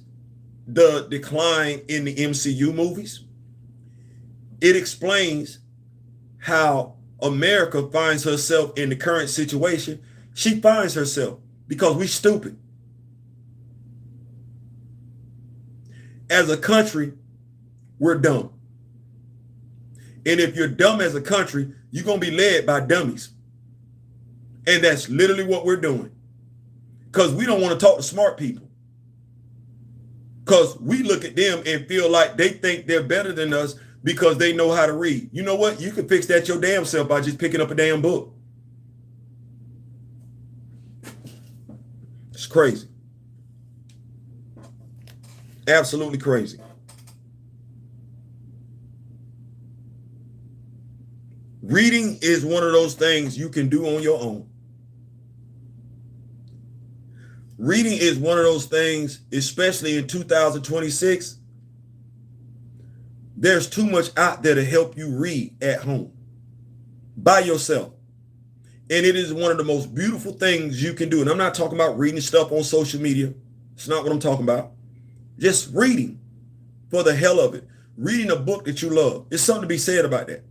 the decline in the MCU movies. It explains how America finds herself in the current situation. She finds herself because we're stupid. As a country, we're dumb. And if you're dumb as a country, you're going to be led by dummies. And that's literally what we're doing. Because we don't want to talk to smart people. Because we look at them and feel like they think they're better than us because they know how to read. You know what? You can fix that your damn self by just picking up a damn book. It's crazy. Absolutely crazy. Reading is one of those things you can do on your own. Reading is one of those things, especially in 2026. There's too much out there to help you read at home by yourself. And it is one of the most beautiful things you can do. And I'm not talking about reading stuff on social media. It's not what I'm talking about. Just reading for the hell of it. Reading a book that you love. There's something to be said about that.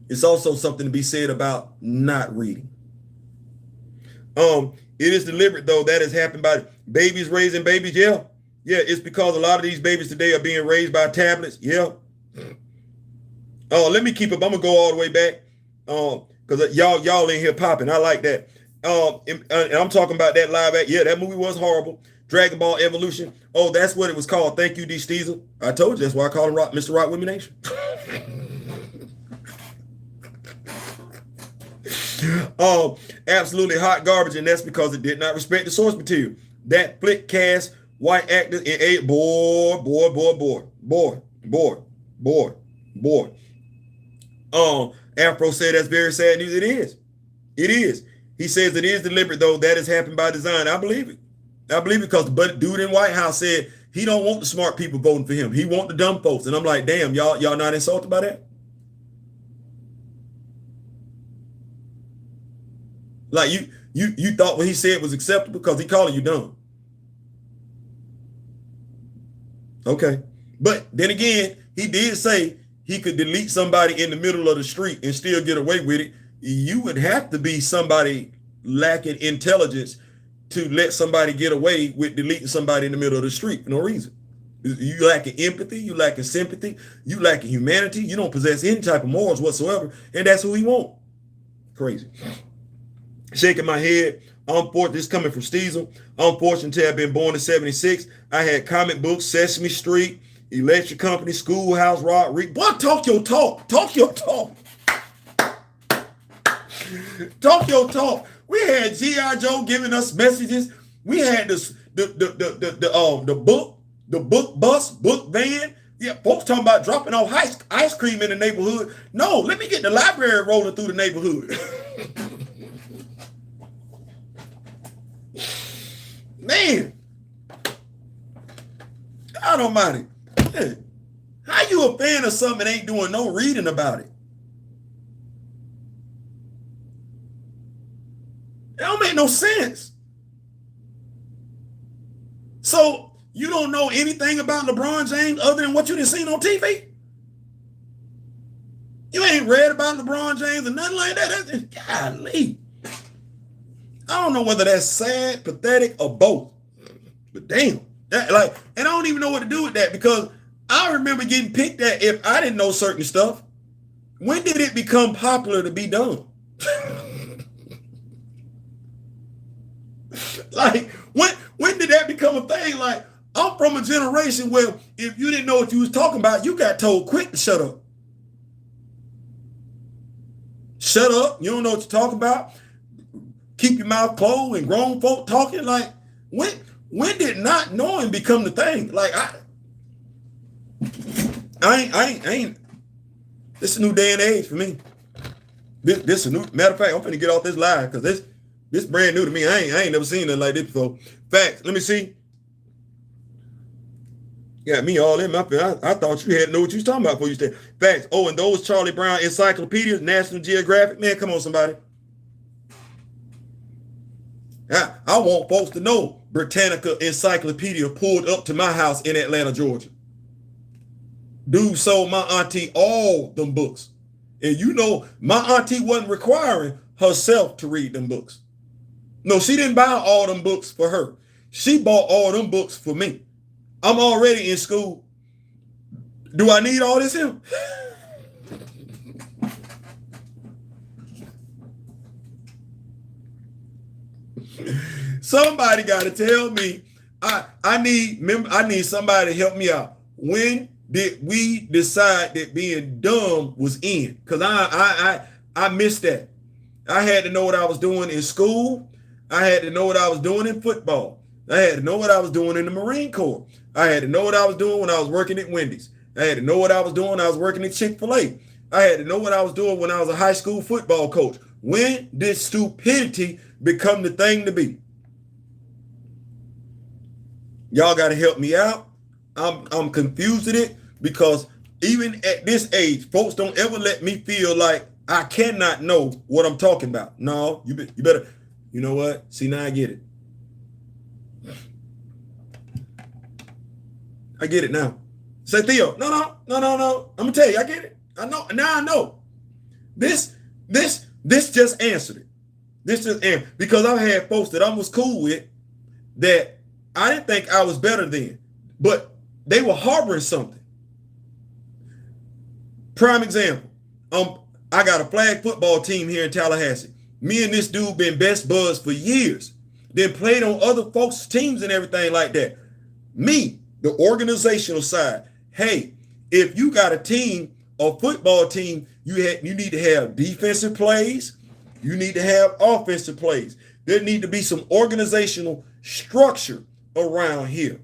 It's also something to be said about not reading. It is deliberate, though. That has happened by babies raising babies. Yeah. Yeah, it's because a lot of these babies today are being raised by tablets. Yeah. Let me keep up. I'm going to go all the way back because y'all in here popping. I like that. And I'm talking about that live act. Yeah, that movie was horrible. Dragon Ball Evolution. Oh, that's what it was called. Thank you, D. Steezel. I told you. That's why I call him Mr. Rock Women Nation. Absolutely hot garbage, and that's because it did not respect the source material. That flick cast white actors in a boy. Afro said that's very sad news. It is. It is. He says it is deliberate, though. That has happened by design. I believe it. I believe it because the dude in White House said he don't want the smart people voting for him. He want the dumb folks. And I'm like, damn, y'all not insulted by that? Like you thought what he said was acceptable because he calling you dumb. Okay. But then again, he did say he could delete somebody in the middle of the street and still get away with it. You would have to be somebody lacking intelligence to let somebody get away with deleting somebody in the middle of the street for no reason. You lacking empathy, you lacking sympathy, you lacking humanity, you don't possess any type of morals whatsoever, and that's who he want. Crazy. Shaking my head. Unfortunate, this coming from Steezel. Unfortunate to have been born in 76. I had comic books, Sesame Street, Electric Company, Schoolhouse Rock. Boy, talk your talk. Talk your talk. Talk your talk. We had G.I. Joe giving us messages. We had this the book bus, book van. Yeah, folks talking about dropping off ice cream in the neighborhood. No, let me get the library rolling through the neighborhood. Man, God almighty. Man, how you a fan of something and ain't doing no reading about it? It don't make no sense. So you don't know anything about LeBron James other than what you done seen on TV? You ain't read about LeBron James or nothing like that? Golly. I don't know whether that's sad, pathetic, or both. But damn. And I don't even know what to do with that because I remember getting picked at if I didn't know certain stuff. When did it become popular to be dumb? Like, when did that become a thing? Like, I'm from a generation where if you didn't know what you was talking about, you got told quick to shut up. Shut up. You don't know what you're talking about. Keep your mouth closed and grown folk talking. Like, when did not knowing become the thing? Like, I ain't. This is a new day and age for me. This is a new, matter of fact, I'm finna get off this live because this brand new to me. I ain't never seen nothing like this before. Facts. Let me see. Got me all in my face. I thought you had to know what you was talking about before you said facts. Oh, and those Charlie Brown encyclopedias, National Geographic. Man, come on, somebody. I want folks to know Britannica Encyclopedia pulled up to my house in Atlanta, Georgia. Dude sold my auntie all them books. And you know, my auntie wasn't requiring herself to read them books. No, she didn't buy all them books for her. She bought all them books for me. I'm already in school. Do I need all this here? Somebody got to tell me. I need somebody to help me out. When did we decide that being dumb was in? Because I missed that. I had to know what I was doing in school. I had to know what I was doing in football. I had to know what I was doing in the Marine Corps. I had to know what I was doing when I was working at Wendy's. I had to know what I was doing when I was working at Chick-fil-A. I had to know what I was doing when I was a high school football coach. When did stupidity become the thing to be? Y'all got to help me out. I'm confused in it because even at this age, folks don't ever let me feel like I cannot know what I'm talking about. No, you better, you know what? See, now I get it. I get it now. Say, Theo, no. I'm gonna tell you, I get it. I know. Now I know. This just answered it. This just answered because I had folks that I was cool with that I didn't think I was better than, but they were harboring something. Prime example. I got a flag football team here in Tallahassee. Me and this dude been best buds for years. Then played on other folks' teams and everything like that. Me, the organizational side. Hey, if you got a team, a football team, you need to have defensive plays. You need to have offensive plays. There need to be some organizational structure around here.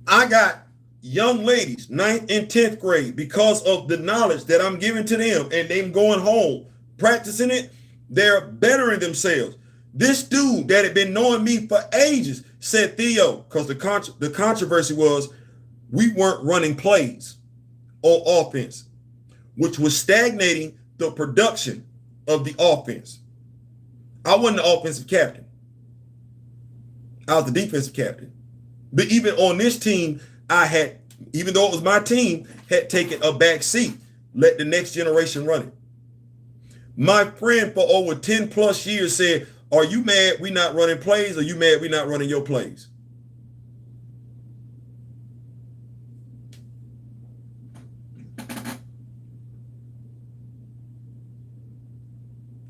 I got young ladies, 9th and 10th grade, because of the knowledge that I'm giving to them and them going home, practicing it, they're bettering themselves. This dude that had been knowing me for ages said, Theo, because the controversy was we weren't running plays on offense, which was stagnating the production of the offense. I wasn't the offensive captain. I was the defensive captain. But even on this team, I had, even though it was my team, had taken a back seat, let the next generation run it. My friend for over 10 plus years said, are you mad we not running plays, or you mad we not running your plays?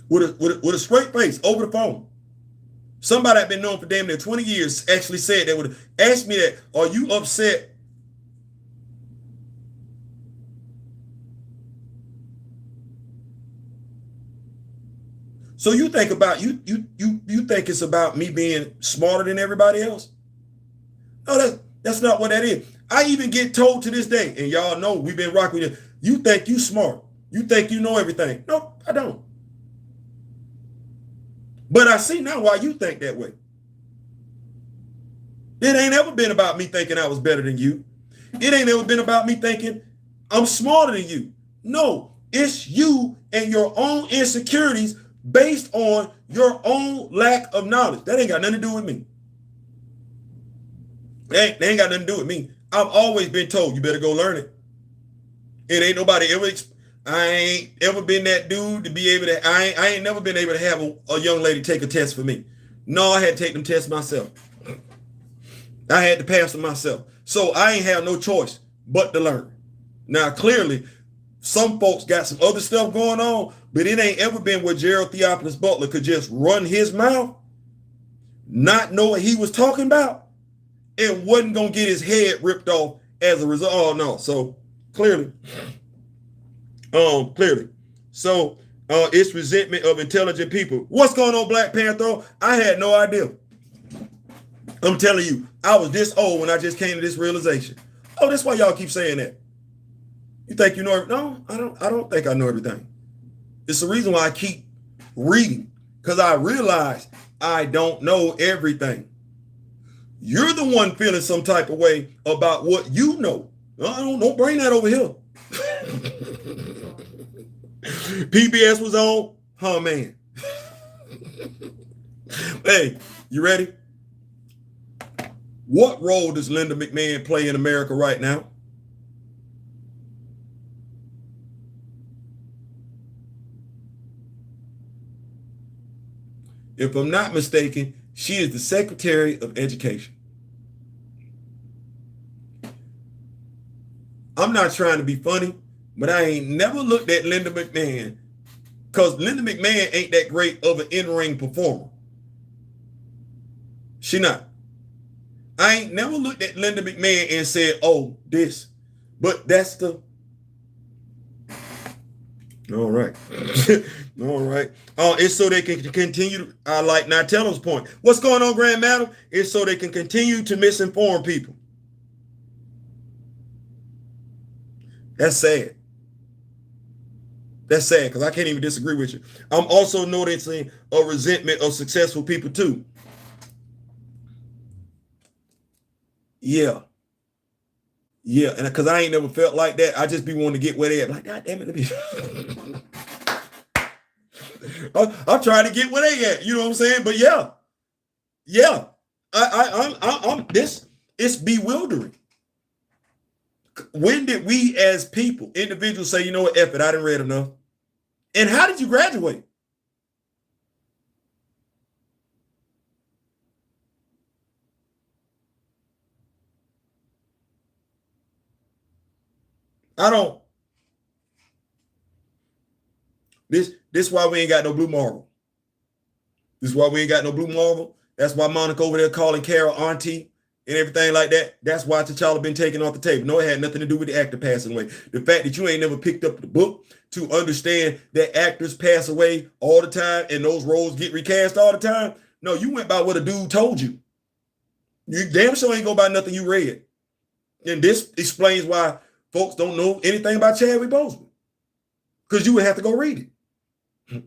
With a straight face over the phone. Somebody I've been known for damn near 20 years actually said that, would ask me that, are you upset? So you think about you think it's about me being smarter than everybody else? No, that's not what that is. I even get told to this day, and y'all know we've been rocking with it. You think you smart. You think you know everything. No, I don't. But I see now why you think that way. It ain't ever been about me thinking I was better than you. It ain't ever been about me thinking I'm smarter than you. No, it's you and your own insecurities based on your own lack of knowledge. That ain't got nothing to do with me. They ain't got nothing to do with me. I've always been told you better go learn it. It ain't nobody ever. I ain't ever been that dude to be able to. I ain't never been able to have a young lady take a test for me. No, I had to take them tests myself. I had to pass them myself. So I ain't have no choice but to learn. Now, clearly, some folks got some other stuff going on, but it ain't ever been where Gerald Theophilus Butler could just run his mouth, not know what he was talking about, and wasn't going to get his head ripped off as a result. Oh, no. So clearly, Clearly. So it's resentment of intelligent people. What's going on, Black Panther? I had no idea. I'm telling you, I was this old when I just came to this realization. Oh, that's why y'all keep saying that. You think you know? No, I don't think I know everything. It's the reason why I keep reading, because I realize I don't know everything. You're the one feeling some type of way about what you know. Don't bring that over here. PBS was on. Oh, man. Hey, you ready? What role does Linda McMahon play in America right now? If I'm not mistaken, she is the Secretary of Education. I'm not trying to be funny, but I ain't never looked at Linda McMahon, because Linda McMahon ain't that great of an in-ring performer. She not. I ain't never looked at Linda McMahon and said, oh, this. But that's the... All right. All right. It's so they can continue. I like Natello's point. What's going on, Grand Madam? It's so they can continue to misinform people. That's sad. That's sad, because I can't even disagree with you. I'm also noticing a resentment of successful people too. Yeah. Yeah, and because I ain't never felt like that, I just be wanting to get where they at. Like, God damn it, let me... I'm trying to get where they at. You know what I'm saying? But yeah, I'm this. It's bewildering. When did we as people, individuals, say, you know what, F it, I didn't read enough? And how did you graduate? I don't. This why we ain't got no blue marble. This is why we ain't got no blue marble. That's why Monica over there calling Carol auntie and everything like that. That's why T'Challa been taken off the table. No, it had nothing to do with the actor passing away. The fact that you ain't never picked up the book to understand that actors pass away all the time and those roles get recast all the time. No, you went by what a dude told you. You damn sure ain't go by nothing you read. And this explains why folks don't know anything about Chadwick Boseman, because you would have to go read it.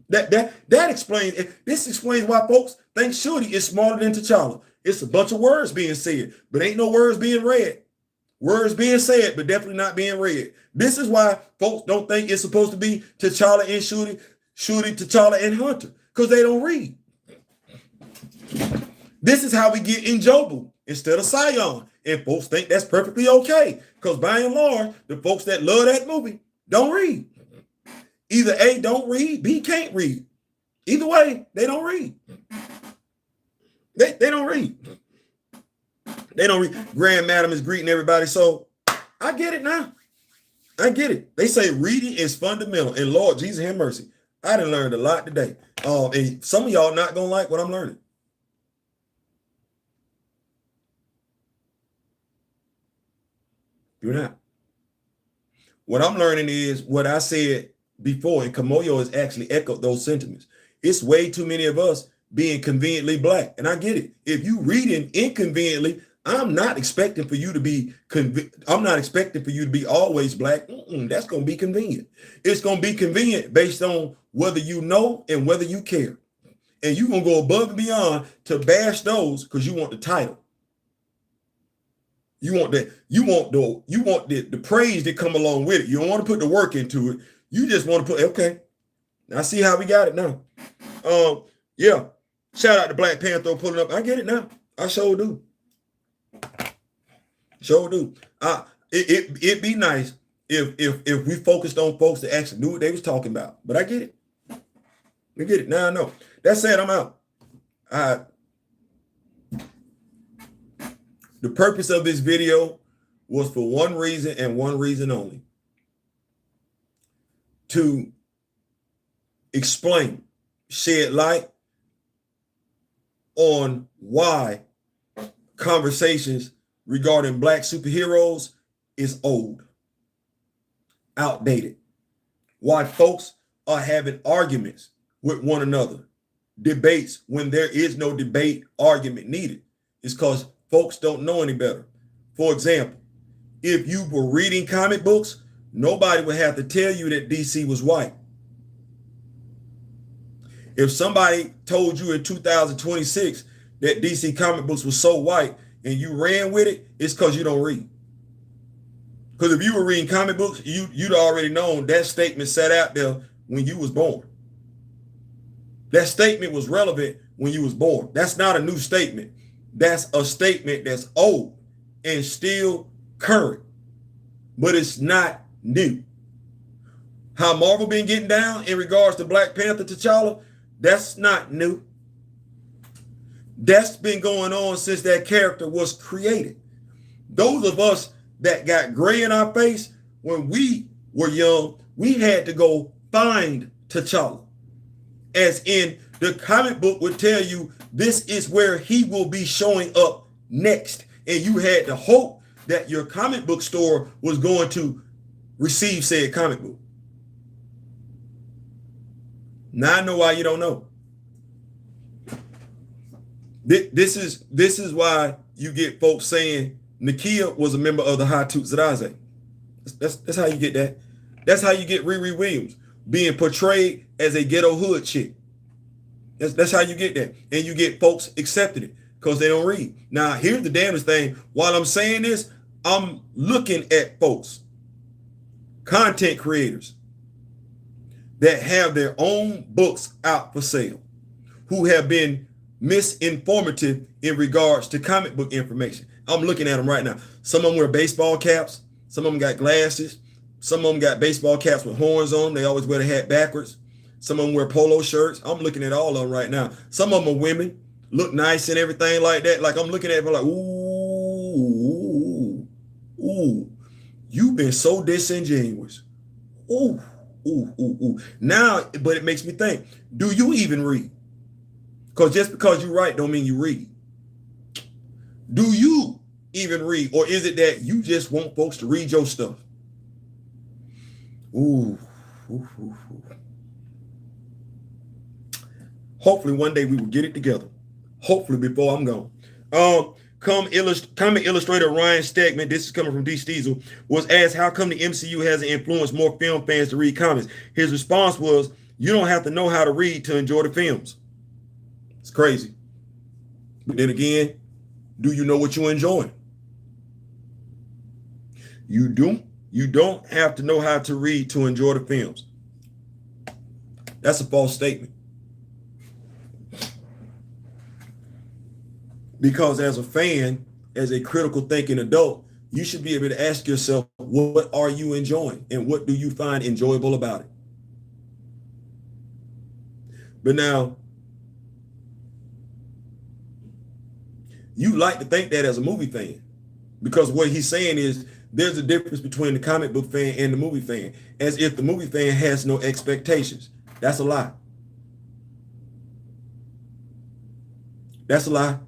That explains it. This explains why folks think Shorty is smarter than T'Challa. It's a bunch of words being said, but ain't no words being read. Words being said, but definitely not being read. This is why folks don't think it's supposed to be T'Challa and Shorty, T'Challa and Hunter, because they don't read. This is how we get Njobu instead of Sion, and folks think that's perfectly okay, because by and large, the folks that love that movie don't read. Either A, don't read, B, can't read. Either way, they don't read. They don't read. They don't read. Grand Madam is greeting everybody. So I get it now. I get it. They say reading is fundamental. And Lord Jesus, have mercy. I done learned a lot today. And some of y'all not going to like what I'm learning. You're not. What I'm learning is what I said before, and Kamoyo has actually echoed those sentiments. It's way too many of us being conveniently black, and I get it. If you reading inconveniently, I'm not expecting for you to be I'm not expecting for you to be always black. That's going to be convenient. It's going to be convenient based on whether you know and whether you care, and you're going to go above and beyond to bash those because you want the title. You want that. You want the praise that come along with it. You don't want to put the work into it. You just want to put, okay, I see how we got it now. Yeah. Shout out to Black Panther pulling up. I get it now. I sure do. Sure do. It'd be nice if we focused on folks that actually knew what they was talking about. But I get it. I get it. Now I know. That said, I'm out. The purpose of this video was for one reason and one reason only. To explain, shed light on why conversations regarding black superheroes is old, outdated. why folks are having arguments with one another, debates when there is no debate argument needed. It's because folks don't know any better. For example, if you were reading comic books, nobody would have to tell you that DC was white. If somebody told you in 2026 that DC comic books was so white and you ran with it, it's because you don't read. Because if you were reading comic books, you'd already known that statement sat out there when you was born. That statement was relevant when you was born. That's not a new statement. That's a statement that's old and still current, but it's not new. How Marvel been getting down in regards to Black Panther T'Challa, that's not new. That's been going on since that character was created. Those of us that got gray in our face when we were young, we had to go find T'Challa. As in, the comic book would tell you this is where he will be showing up next. And you had to hope that your comic book store was going to receive said comic book. Now I know why you don't know. This is why you get folks saying Nakia was a member of the High Toots Zadaze. That's how you get that. That's how you get Riri Williams being portrayed as a ghetto hood chick. That's how you get that. And you get folks accepting it because they don't read. Now, here's the damnedest thing. While I'm saying this, I'm looking at folks, content creators, that have their own books out for sale, who have been misinformative in regards to comic book information. I'm looking at them right now. Some of them wear baseball caps. Some of them got glasses. Some of them got baseball caps with horns on them. They always wear the hat backwards. Some of them wear polo shirts. I'm looking at all of them right now. Some of them are women, look nice and everything like that. Like I'm looking at them like, ooh, you've been so disingenuous. Ooh. Now, but it makes me think, do you even read? Because just because you write don't mean you read. Do you even read? Or is it that you just want folks to read your stuff? Ooh. Hopefully one day we will get it together. Hopefully before I'm gone. Comic illustrator Ryan Stegman, this is coming from D. Steezel, was asked how come the MCU hasn't influenced more film fans to read comics. His response was, you don't have to know how to read to enjoy the films. It's crazy. But then again, do you know what you're enjoying? You don't have to know how to read to enjoy the films. That's a false statement. Because as a fan, as a critical thinking adult, you should be able to ask yourself, what are you enjoying? And what do you find enjoyable about it? But now, you like to think that as a movie fan, because what he's saying is there's a difference between the comic book fan and the movie fan, as if the movie fan has no expectations. That's a lie. That's a lie.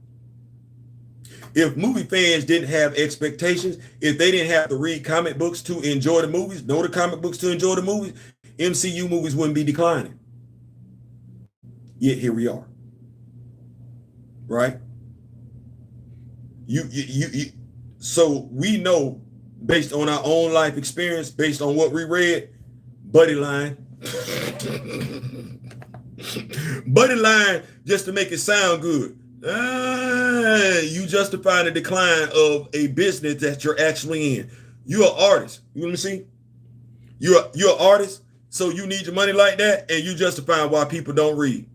If movie fans didn't have expectations, if they didn't have to read comic books to enjoy the movies, know the comic books to enjoy the movies, MCU movies wouldn't be declining. Yet here we are. Right? So we know, based on our own life experience, based on what we read, buddy line. Buddy line just to make it sound good. You justify the decline of a business that you're actually in. You're an artist. You know what I'm saying? You're an artist, so you need your money like that, and you justify why people don't read.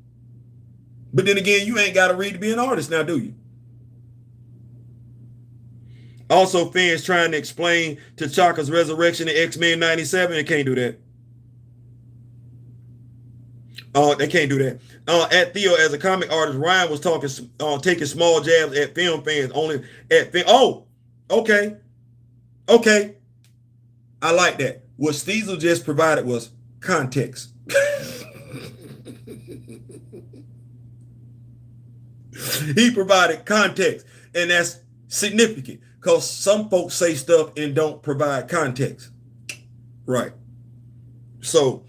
But then again, you ain't got to read to be an artist now, do you? Also, fans trying to explain T'Chaka's resurrection in X-Men 97, they can't do that. They can't do that. At Theo, as a comic artist, Ryan was taking small jabs at film fans only at film. Oh, okay. I like that. What Steezel just provided was context. He provided context, and that's significant because some folks say stuff and don't provide context. Right. So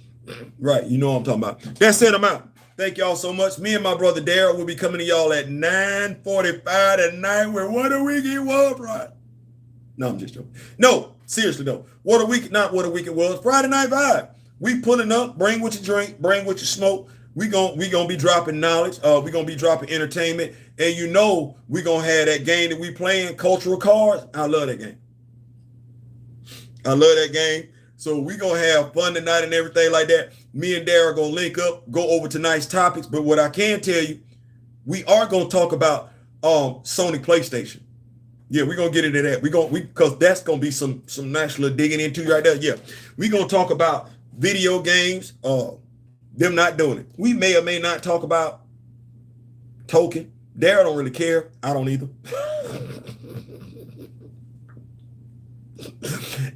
Right, you know what I'm talking about. That's it, I'm out. Thank y'all so much. Me and my brother Daryl will be coming to y'all at 9:45 tonight with What a Week It Was, right? No, I'm just joking. No, seriously though. What a week, not what a week it was. Friday Night Vibe. We pulling up, bring what you drink, bring what you smoke. We gonna be dropping knowledge. We gonna be dropping entertainment. And you know we gonna have that game that we playing, cultural cards. I love that game. I love that game. So we gonna have fun tonight and everything like that. Me and Dara gonna link up, go over tonight's topics. But what I can tell you, we are gonna talk about Sony PlayStation. Yeah, we're gonna get into that. Because that's gonna be some national digging into right there. Yeah, we're gonna talk about video games, them not doing it. We may or may not talk about token. Dara don't really care. I don't either.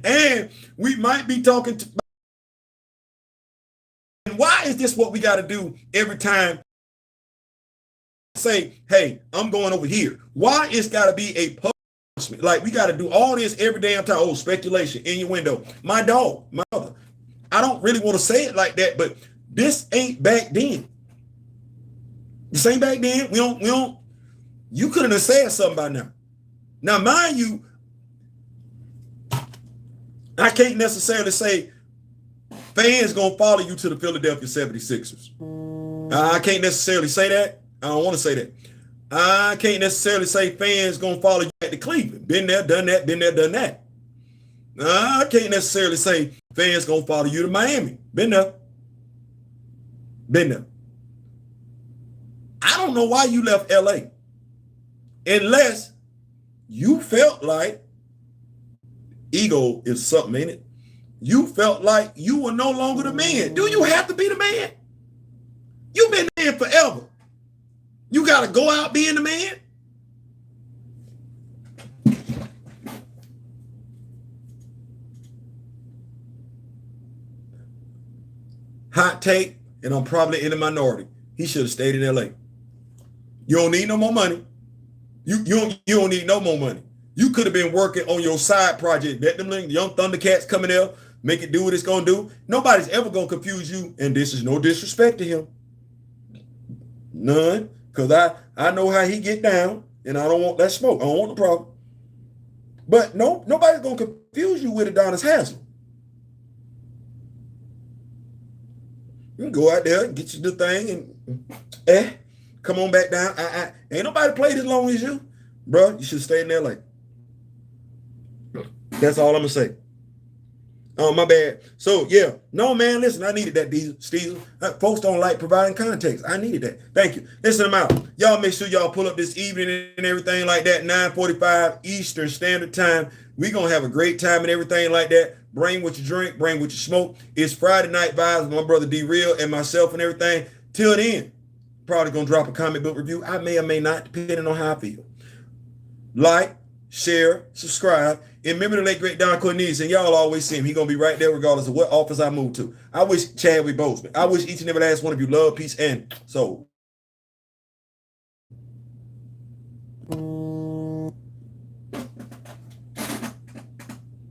And we might be talking to, why is this what we got to do every time? Say, hey, I'm going over here. Why it's got to be a punishment? Like we got to do all this every damn time. Oh, speculation in your window. My dog, my mother. I don't really want to say it like that, but this ain't back then. This ain't back then. We don't. You couldn't have said something by now. Now, mind you, I can't necessarily say fans gonna follow you to the Philadelphia 76ers. I can't necessarily say that. I don't want to say that. I can't necessarily say fans gonna follow you at the Cleveland. Been there, done that, been there, done that. I can't necessarily say fans gonna follow you to Miami. Been there. Been there. I don't know why you left LA. Unless you felt like ego is something, ain't it? You felt like you were no longer the man. Do you have to be the man? You've been there forever. You got to go out being the man? Hot take, and I'm probably in the minority. He should have stayed in LA. You don't need no more money. You don't need no more money. You could have been working on your side project. Let them young Thundercats coming there, make it do what it's going to do. Nobody's ever going to confuse you, and this is no disrespect to him. None, because I know how he get down, and I don't want that smoke. I don't want the problem. But nobody's going to confuse you with Adonis Haslem. You can go out there and get you the thing and come on back down. Ain't nobody played as long as you. Bro, you should stay in LA. That's all I'm going to say. Oh, my bad. So, yeah. No, man, listen, I needed that, Steve. Folks don't like providing context. I needed that. Thank you. Listen, I'm out. Y'all make sure y'all pull up this evening and everything like that, 9:45 Eastern Standard Time. We're going to have a great time and everything like that. Bring what you drink. Bring what you smoke. It's Friday Night Vibes with my brother D-Real and myself and everything. Till then, probably going to drop a comic book review. I may or may not, depending on how I feel. Like, share, subscribe, and remember the late great Don Cornelius, and y'all always see him. He's going to be right there regardless of what office I move to. I wish Chadwick Boseman. I wish each and every last one of you love, peace, and soul.